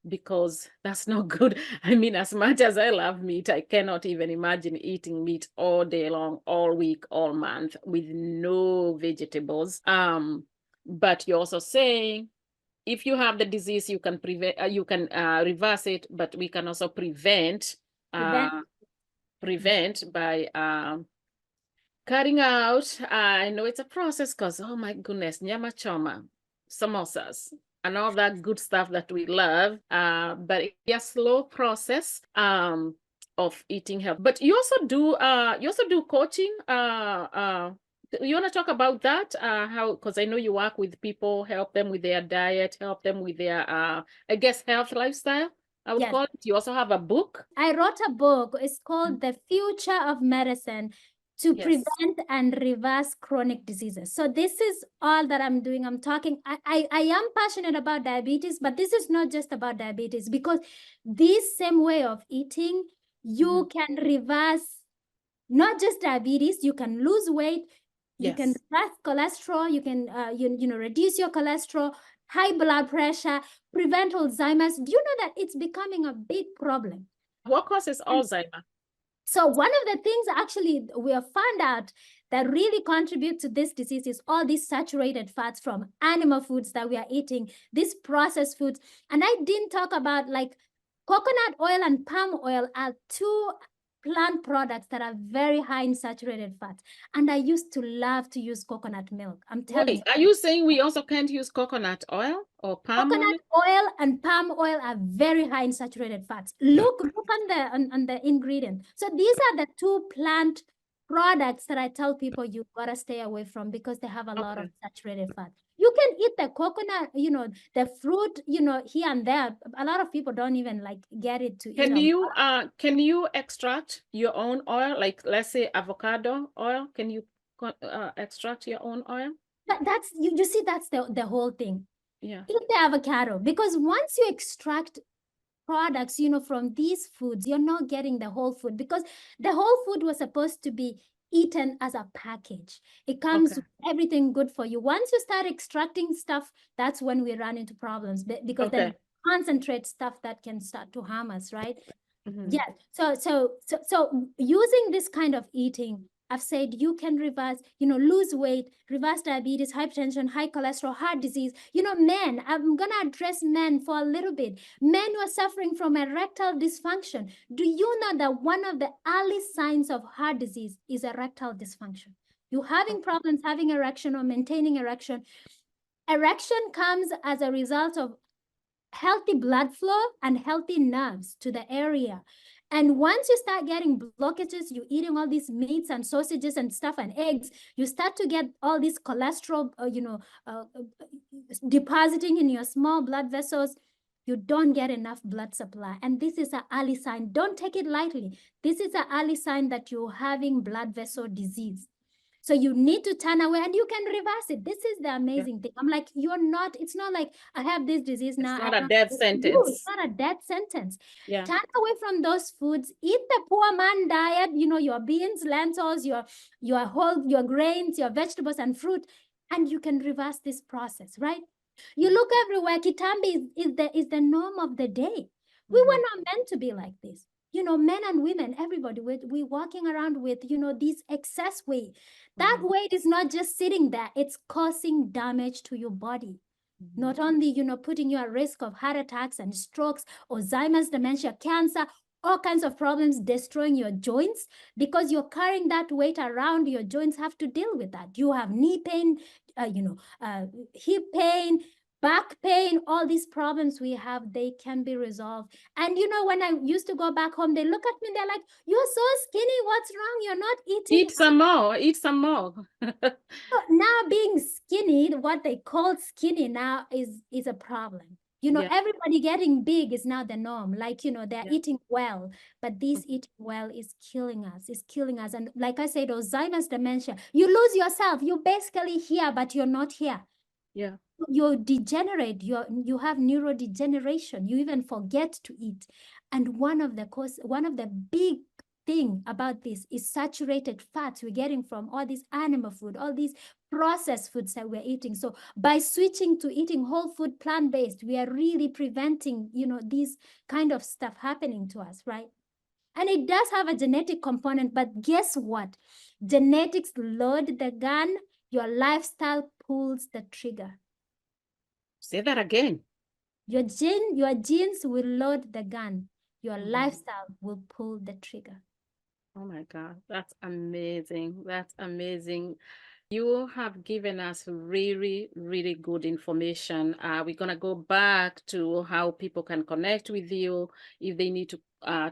because that's not good. I mean, as much as I love meat, I cannot even imagine eating meat all day long, all week, all month with no vegetables. But you're also saying if you have the disease, you can reverse it, but we can also prevent by cutting out. I know it's a process, because oh my goodness, nyama choma, samosas, and all that good stuff that we love, but it's a slow process of eating health. But you also do coaching. You want to talk about that? How, because I know you work with people, help them with their diet, help them with their I guess health lifestyle, I would call it. You also have a book. I wrote a book. It's called The Future of Medicine to Prevent and Reverse Chronic Diseases. So this is all that I'm doing. I'm talking, I am passionate about diabetes, but this is not just about diabetes, because this same way of eating, you can reverse not just diabetes, you can lose weight, you can reverse cholesterol, you can reduce your cholesterol, high blood pressure, prevent Alzheimer's. Do you know that it's becoming a big problem? What causes Alzheimer's? So one of the things actually we have found out that really contribute to this disease is all these saturated fats from animal foods that we are eating, these processed foods. And I didn't talk about, like, coconut oil and palm oil are two plant products that are very high in saturated fats. And I used to love to use coconut milk. I'm telling you. Are you saying we also can't use coconut oil or palm oil? Coconut oil and palm oil are very high in saturated fats. Look on the ingredient. So these are the two plant products that I tell people you gotta stay away from, because they have a lot of saturated fat. You can eat the coconut, the fruit, here and there. A lot of people don't even like get it to eat. Can you extract your own oil? Like, let's say avocado oil. Can you extract your own oil? That's you see, that's the whole thing. Yeah. Eat the avocado, because once you extract products, from these foods, you're not getting the whole food, because the whole food was supposed to be eaten as a package. It comes with everything good for you. Once you start extracting stuff, that's when we run into problems, because then concentrate stuff that can start to harm us, right? Yeah. So using this kind of eating, I've said you can reverse, lose weight, reverse diabetes, hypertension, high cholesterol, heart disease. Men, I'm going to address men for a little bit. Men who are suffering from erectile dysfunction. Do you know that one of the early signs of heart disease is erectile dysfunction? You having problems having erection or maintaining erection. Erection comes as a result of healthy blood flow and healthy nerves to the area. And once you start getting blockages, you're eating all these meats and sausages and stuff and eggs, you start to get all this cholesterol, depositing in your small blood vessels. You don't get enough blood supply. And this is an early sign. Don't take it lightly. This is an early sign that you're having blood vessel disease. So you need to turn away and you can reverse it. This is the amazing thing. I'm like, it's not like I have this disease now. It's not a death sentence. It's not a death sentence. Yeah. Turn away from those foods. Eat the poor man diet, your beans, lentils, your grains, your vegetables and fruit, and you can reverse this process, right? You look everywhere. Kitambi is the norm of the day. We were not meant to be like this. Men and women, everybody, we're walking around with, this excess weight. That weight is not just sitting there. It's causing damage to your body. Not only, putting you at risk of heart attacks and strokes, Alzheimer's, dementia, cancer, all kinds of problems, destroying your joints because you're carrying that weight around. Your joints have to deal with that. You have knee pain, hip pain, back pain, all these problems we have, they can be resolved. And when I used to go back home, they look at me, they're like, you're so skinny, what's wrong? You're not eating. Eat some more, eat some more. So now being skinny, what they call skinny now is a problem. Everybody getting big is now the norm. Like, they're eating well, but this eating well is killing us. And like I said, Alzheimer's, dementia, you lose yourself. You're basically here, but you're not here. Yeah. You degenerate, you have neurodegeneration, you even forget to eat. And one of the big thing about this is saturated fats we're getting from all this animal food, all these processed foods that we're eating. So by switching to eating whole food, plant-based, we are really preventing, these kind of stuff happening to us, right? And it does have a genetic component, but guess what? Genetics load the gun, your lifestyle pulls the trigger. Say that again. Your genes will load the gun. Your lifestyle will pull the trigger. Oh my God, that's amazing. That's amazing. You have given us really, really good information. We're going to go back to how people can connect with you if they need to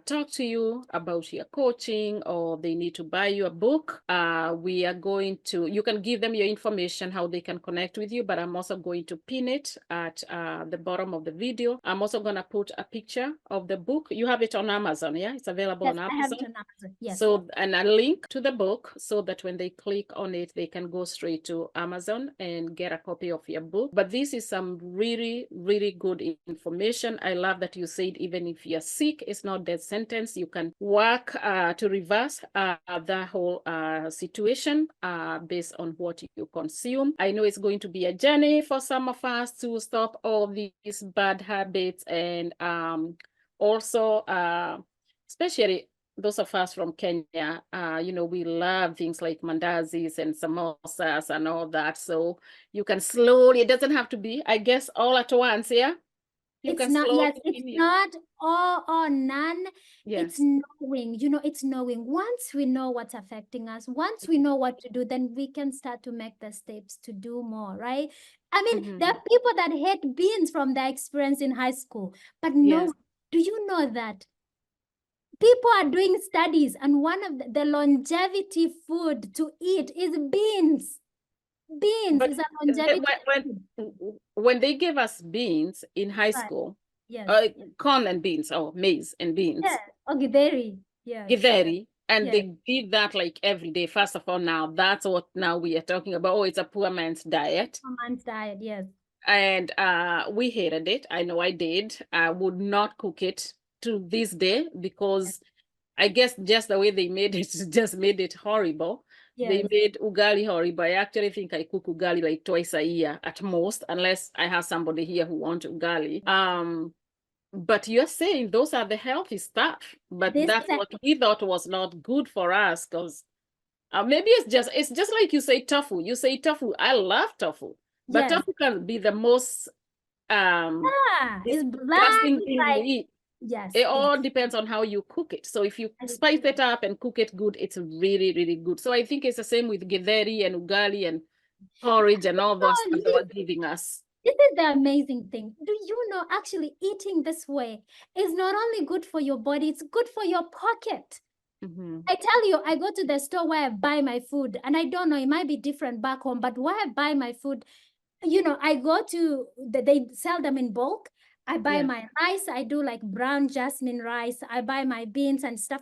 talk to you about your coaching or they need to buy you a book. We are going to, you can give them your information, how they can connect with you, but I'm also going to pin it at the bottom of the video. I'm also going to put a picture of the book. You have it on Amazon, yeah? It's available on Amazon. I have it on Amazon, yes. So, and a link to the book so that when they click on it, they can go straight to Amazon and get a copy of your book. But this is some really, really good information. I love that you said even if you're sick, it's not death sentence. You can work to reverse the whole situation based on what you consume. I know it's going to be a journey for some of us to stop all these bad habits, and also especially those of us from Kenya, we love things like mandazis and samosas and all that. So you can slowly, it doesn't have to be, I guess, all at once, yeah? It's not all or none. Yes. It's knowing, it's knowing. Once we know what's affecting us, once we know what to do, then we can start to make the steps to do more, right? I mean, there are people that hate beans from their experience in high school, but no, do you know that people are doing studies and one of the longevity food to eat is beans. Beans is a longevity when they gave us beans in high school, corn and beans, or maize and beans. Yeah, or githeri. Yeah. Githeri. And they did that like every day. First of all, now that's what now we are talking about. Oh, it's a poor man's diet. Poor man's diet, yes. And we hated it. I know I did. I would not cook it to this day because I guess just the way they made it just made it horrible. Yes. They made ugali horrible. I actually think I cook ugali like twice a year at most, unless I have somebody here who wants ugali. But you're saying those are the healthy stuff, but that's what we thought was not good for us, because maybe it's just like you say tofu. You say tofu. I love tofu, but tofu can be the most it's bland, thing we eat. Yes, it all depends on how you cook it. So if you spice it up and cook it good, it's really, really good. So I think it's the same with githeri and ugali and porridge and all those that they were giving us. This is the amazing thing. Do you know actually eating this way is not only good for your body, it's good for your pocket. I tell you, I go to the store where I buy my food, and I don't know, it might be different back home, but where I buy my food, I go to, they sell them in bulk. I buy my rice. I do like brown jasmine rice. I buy my beans and stuff.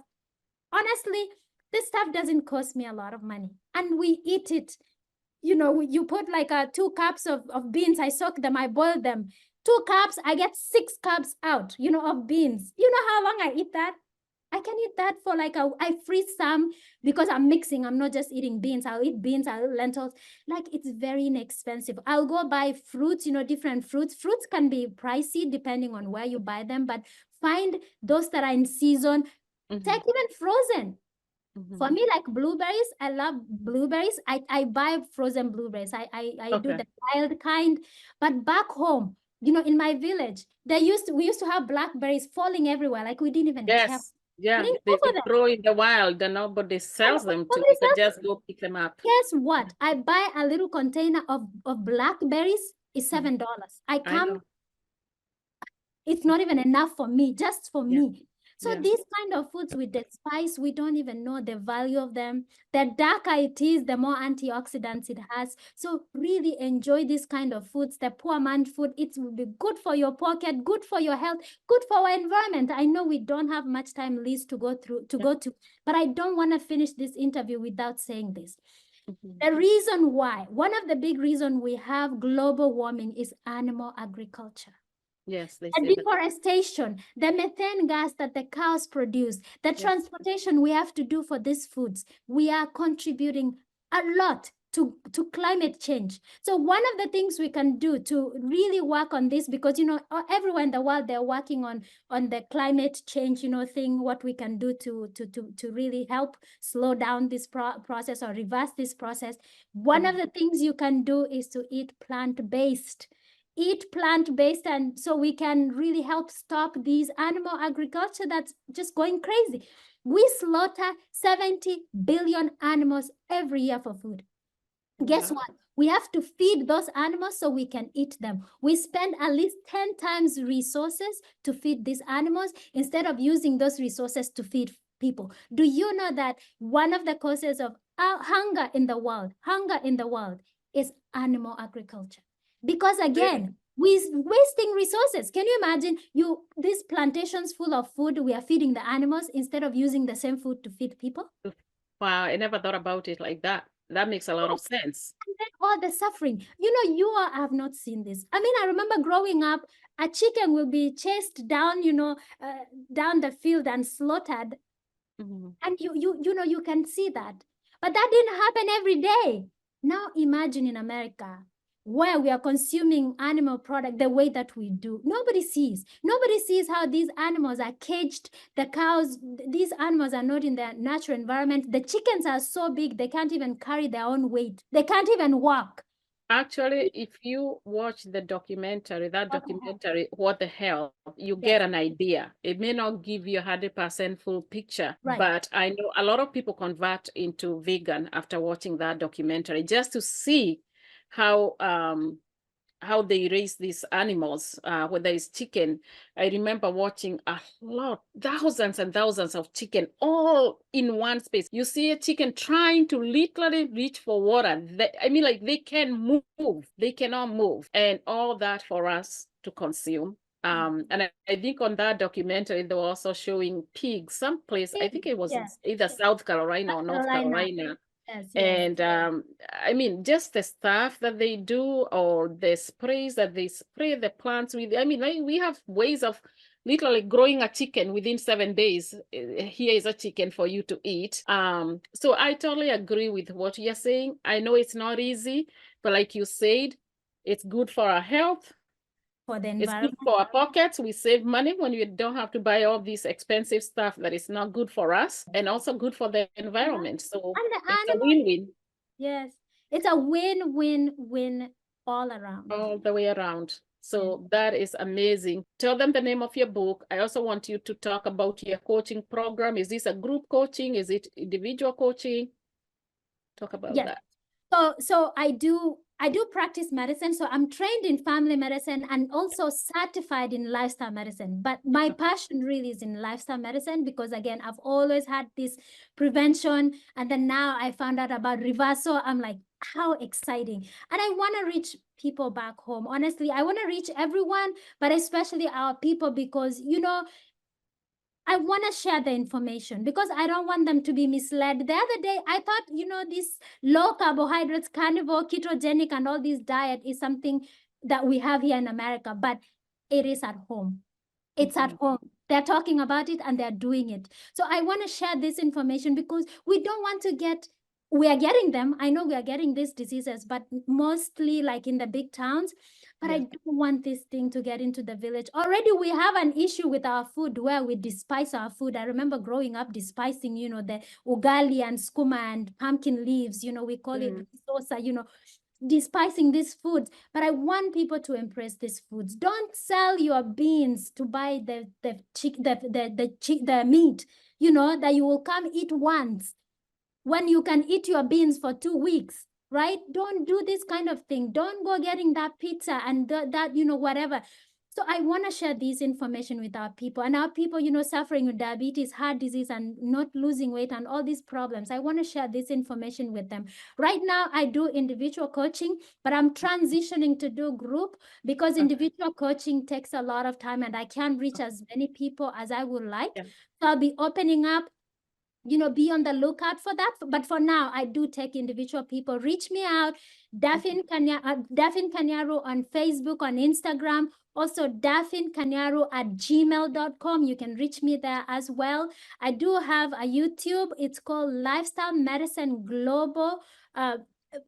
Honestly, this stuff doesn't cost me a lot of money, and we eat it. You put like 2 cups of beans. I soak them, I boil them. 2 cups, I get 6 cups out, of beans. You know how long I eat that? I can eat that for I freeze some because I'm mixing. I'm not just eating beans. I'll eat beans, I'll eat lentils. Like, it's very inexpensive. I'll go buy fruits, different fruits. Fruits can be pricey depending on where you buy them, but find those that are in season. Take even frozen. For me, like blueberries, I love blueberries. I buy frozen blueberries. I do the wild kind. But back home, in my village, we used to have blackberries falling everywhere. Like, we didn't even care. Yeah, We didn't they care for them. grow in the wild and nobody sells them to. You can just go pick them up. Guess what? I buy a little container of blackberries. It's $7. It's not even enough for me, just for me. So these kind of foods with the spice, we don't even know the value of them. The darker it is, the more antioxidants it has. So really enjoy this kind of foods, the poor man food. It will be good for your pocket, good for your health, good for our environment. I know we don't have much time, Liz, to go to, but I don't want to finish this interview without saying this. The reason why, one of the big reasons we have global warming is animal agriculture. Yes, they The say deforestation, the methane gas that the cows produce, the transportation we have to do for these foods, we are contributing a lot to climate change. So one of the things we can do to really work on this, because everywhere in the world they're working on the climate change thing, what we can do to really help slow down this process or reverse this process. One of the things you can do is to eat plant-based. And so we can really help stop these animal agriculture that's just going crazy. We slaughter 70 billion animals every year for food. Guess what? We have to feed those animals so we can eat them. We spend at least 10 times resources to feed these animals instead of using those resources to feed people. Do you know that one of the causes of hunger in the world is animal agriculture? Because again, we're wasting resources. Can you imagine these plantations full of food, we are feeding the animals instead of using the same food to feed people? Wow, I never thought about it like that. That makes a lot of sense. And then all the suffering. Have not seen this. I mean, I remember growing up, a chicken will be chased down, down the field and slaughtered. And you can see that. But that didn't happen every day. Now imagine in America, where we are consuming animal product the way that we do. Nobody sees how these animals are caged. The cows, these animals are not in their natural environment. The chickens are so big, they can't even carry their own weight. They can't even walk. Actually, if you watch the documentary, What the Hell, you get an idea. It may not give you 100% full picture, but I know a lot of people convert into vegan after watching that documentary, just to see how they raise these animals, whether it's chicken. I remember watching thousands and thousands of chicken all in one space. You see a chicken trying to literally reach for water. They can move. They cannot move. And all that for us to consume. And I think on that documentary, they were also showing pigs someplace. I think it was either South Carolina or North Carolina. And just the stuff that they do, or the sprays that they spray the plants with. We have ways of literally growing a chicken within 7 days. Here is a chicken for you to eat. So I totally agree with what you're saying. I know it's not easy, but like you said, it's good for our health. For the environment. It's good for our pockets. We save money when we don't have to buy all this expensive stuff that is not good for us, and also good for the environment. So it's a win-win. Yes, it's a win-win-win all around. All the way around. So that is amazing. Tell them the name of your book. I also want you to talk about your coaching program. Is this a group coaching? Is it individual coaching? Talk about that. So I do practice medicine. So I'm trained in family medicine and also certified in lifestyle medicine. But my passion really is in lifestyle medicine because, again, I've always had this prevention. And then now I found out about reversal. I'm like, how exciting. And I want to reach people back home. Honestly, I want to reach everyone, but especially our people because, I want to share the information because I don't want them to be misled. The other day, I thought, this low carbohydrates, carnivore, ketogenic, and all this diet is something that we have here in America, but it is at home. It's at home. They're talking about it and they're doing it. So I want to share this information because we don't want to we are getting them. I know we are getting these diseases, but mostly like in the big towns. But I don't want this thing to get into the village. Already we have an issue with our food where we despise our food. I remember growing up despising, the ugali and skuma and pumpkin leaves, we call it sosa, despising these foods. But I want people to embrace these foods. Don't sell your beans to buy the meat, that you will come eat once when you can eat your beans for 2 weeks, right? Don't do this kind of thing. Don't go getting that pizza and that, whatever. So I want to share this information with our people, and our people, suffering with diabetes, heart disease, and not losing weight and all these problems. I want to share this information with them. Right now, I do individual coaching, but I'm transitioning to do group because individual coaching takes a lot of time and I can't reach as many people as I would like. So I'll be opening up, be on the lookout for that. But for now, I do take individual people. Reach me out, Daphine Kaniaru on Facebook, on Instagram, also Daphine Kaniaru at gmail.com. You can reach me there as well. I do have a YouTube. It's called Lifestyle Medicine Global.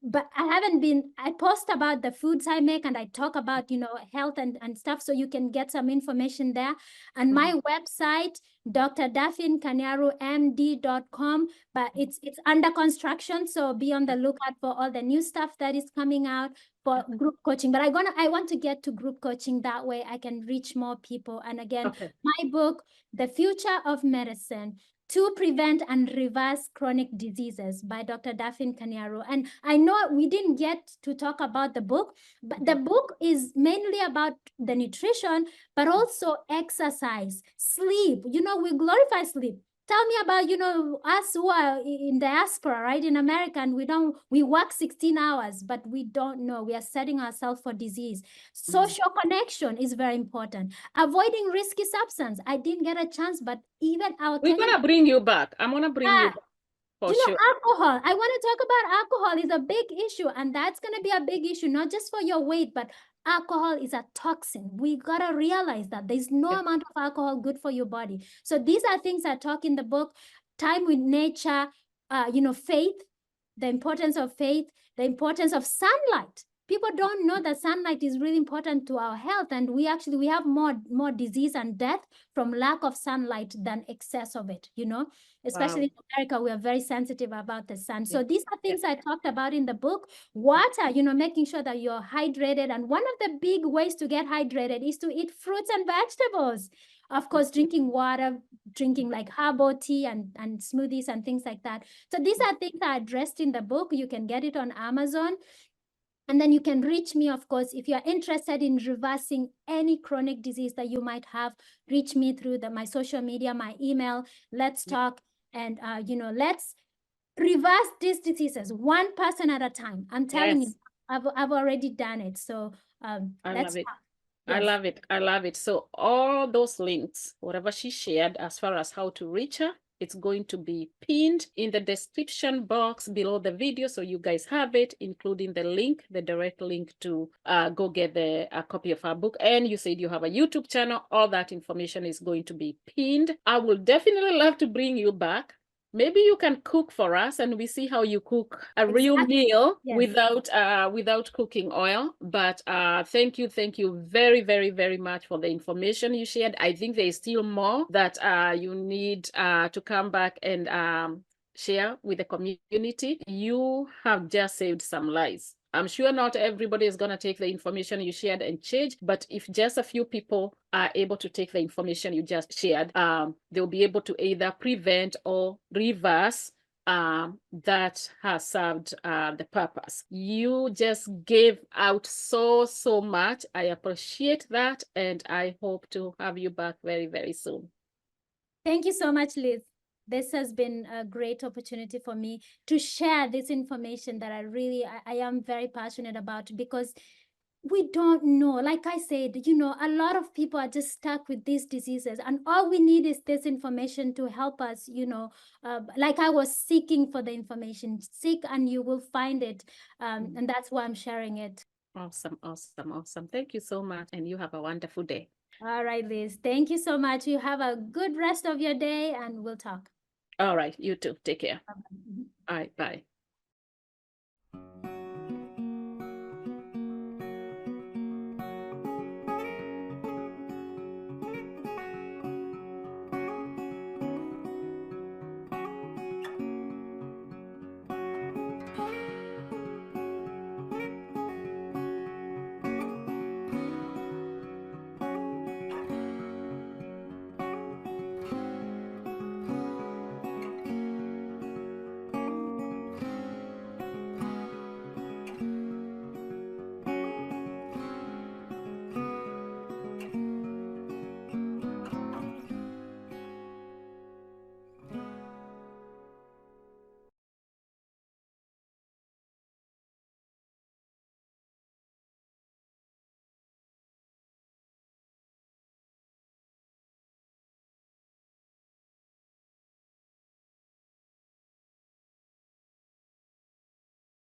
But I post about the foods I make and I talk about, health and stuff. So you can get some information there. And my website, drdaphinekaniarumd.com, but it's under construction. So be on the lookout for all the new stuff that is coming out for group coaching. But I want to get to group coaching. That way I can reach more people. And again, my book, The Future of Medicine, to Prevent and Reverse Chronic Diseases by Dr. Daphine Kaniaru. And I know we didn't get to talk about the book, but the book is mainly about the nutrition, but also exercise, sleep. We glorify sleep. Tell me about, us who are in diaspora, right? In America, and we work 16 hours, but we don't know. We are setting ourselves for disease. Social connection is very important. Avoiding risky substance. I didn't get a chance, but even I'll We're going to bring you back. I'm going to bring you back. For sure. Alcohol. I want to talk about alcohol. Is a big issue, and that's going to be a big issue, not just for your weight, but alcohol is a toxin. We got to realize that there's no amount of alcohol good for your body. So these are things I talk in the book. Time with nature, faith, the importance of faith, the importance of sunlight. People don't know that sunlight is really important to our health, and we have more disease and death from lack of sunlight than excess of it, especially in America. We are very sensitive about the sun. So these are things I talked about in the book. Water, making sure that you're hydrated. And one of the big ways to get hydrated is to eat fruits and vegetables. Of course, drinking water, drinking like herbal tea and smoothies and things like that. So these are things I addressed in the book. You can get it on Amazon. And then you can reach me, of course, if you're interested in reversing any chronic disease that you might have. Reach me through my social media, my email. Let's talk, and let's reverse these diseases one person at a time. I'm telling you, I've already done it. So let's talk. I love it. I love it. So all those links, whatever she shared as far as how to reach her, it's going to be pinned in the description box below the video, so you guys have it, including the link, the direct link to go get a copy of our book. And you said you have a YouTube channel. All that information is going to be pinned. I will definitely love to bring you back. Maybe you can cook for us and we see how you cook a real meal without cooking oil. But thank you very, very, very much for the information you shared. I think there is still more that you need to come back and share with the community. You have just saved some lives. I'm sure not everybody is going to take the information you shared and change, but if just a few people are able to take the information you just shared, they'll be able to either prevent or reverse that has served the purpose. You just gave out so much. I appreciate that, and I hope to have you back very, very soon. Thank you so much, Liz. This has been a great opportunity for me to share this information that I am very passionate about, because we don't know. Like I said, a lot of people are just stuck with these diseases, and all we need is this information to help us, like I was seeking for the information. Seek and you will find it. And that's why I'm sharing it. Awesome, awesome, awesome. Thank you so much, and you have a wonderful day. All right, Liz. Thank you so much. You have a good rest of your day, and we'll talk. All right, you too. Take care. Bye-bye. All right, bye.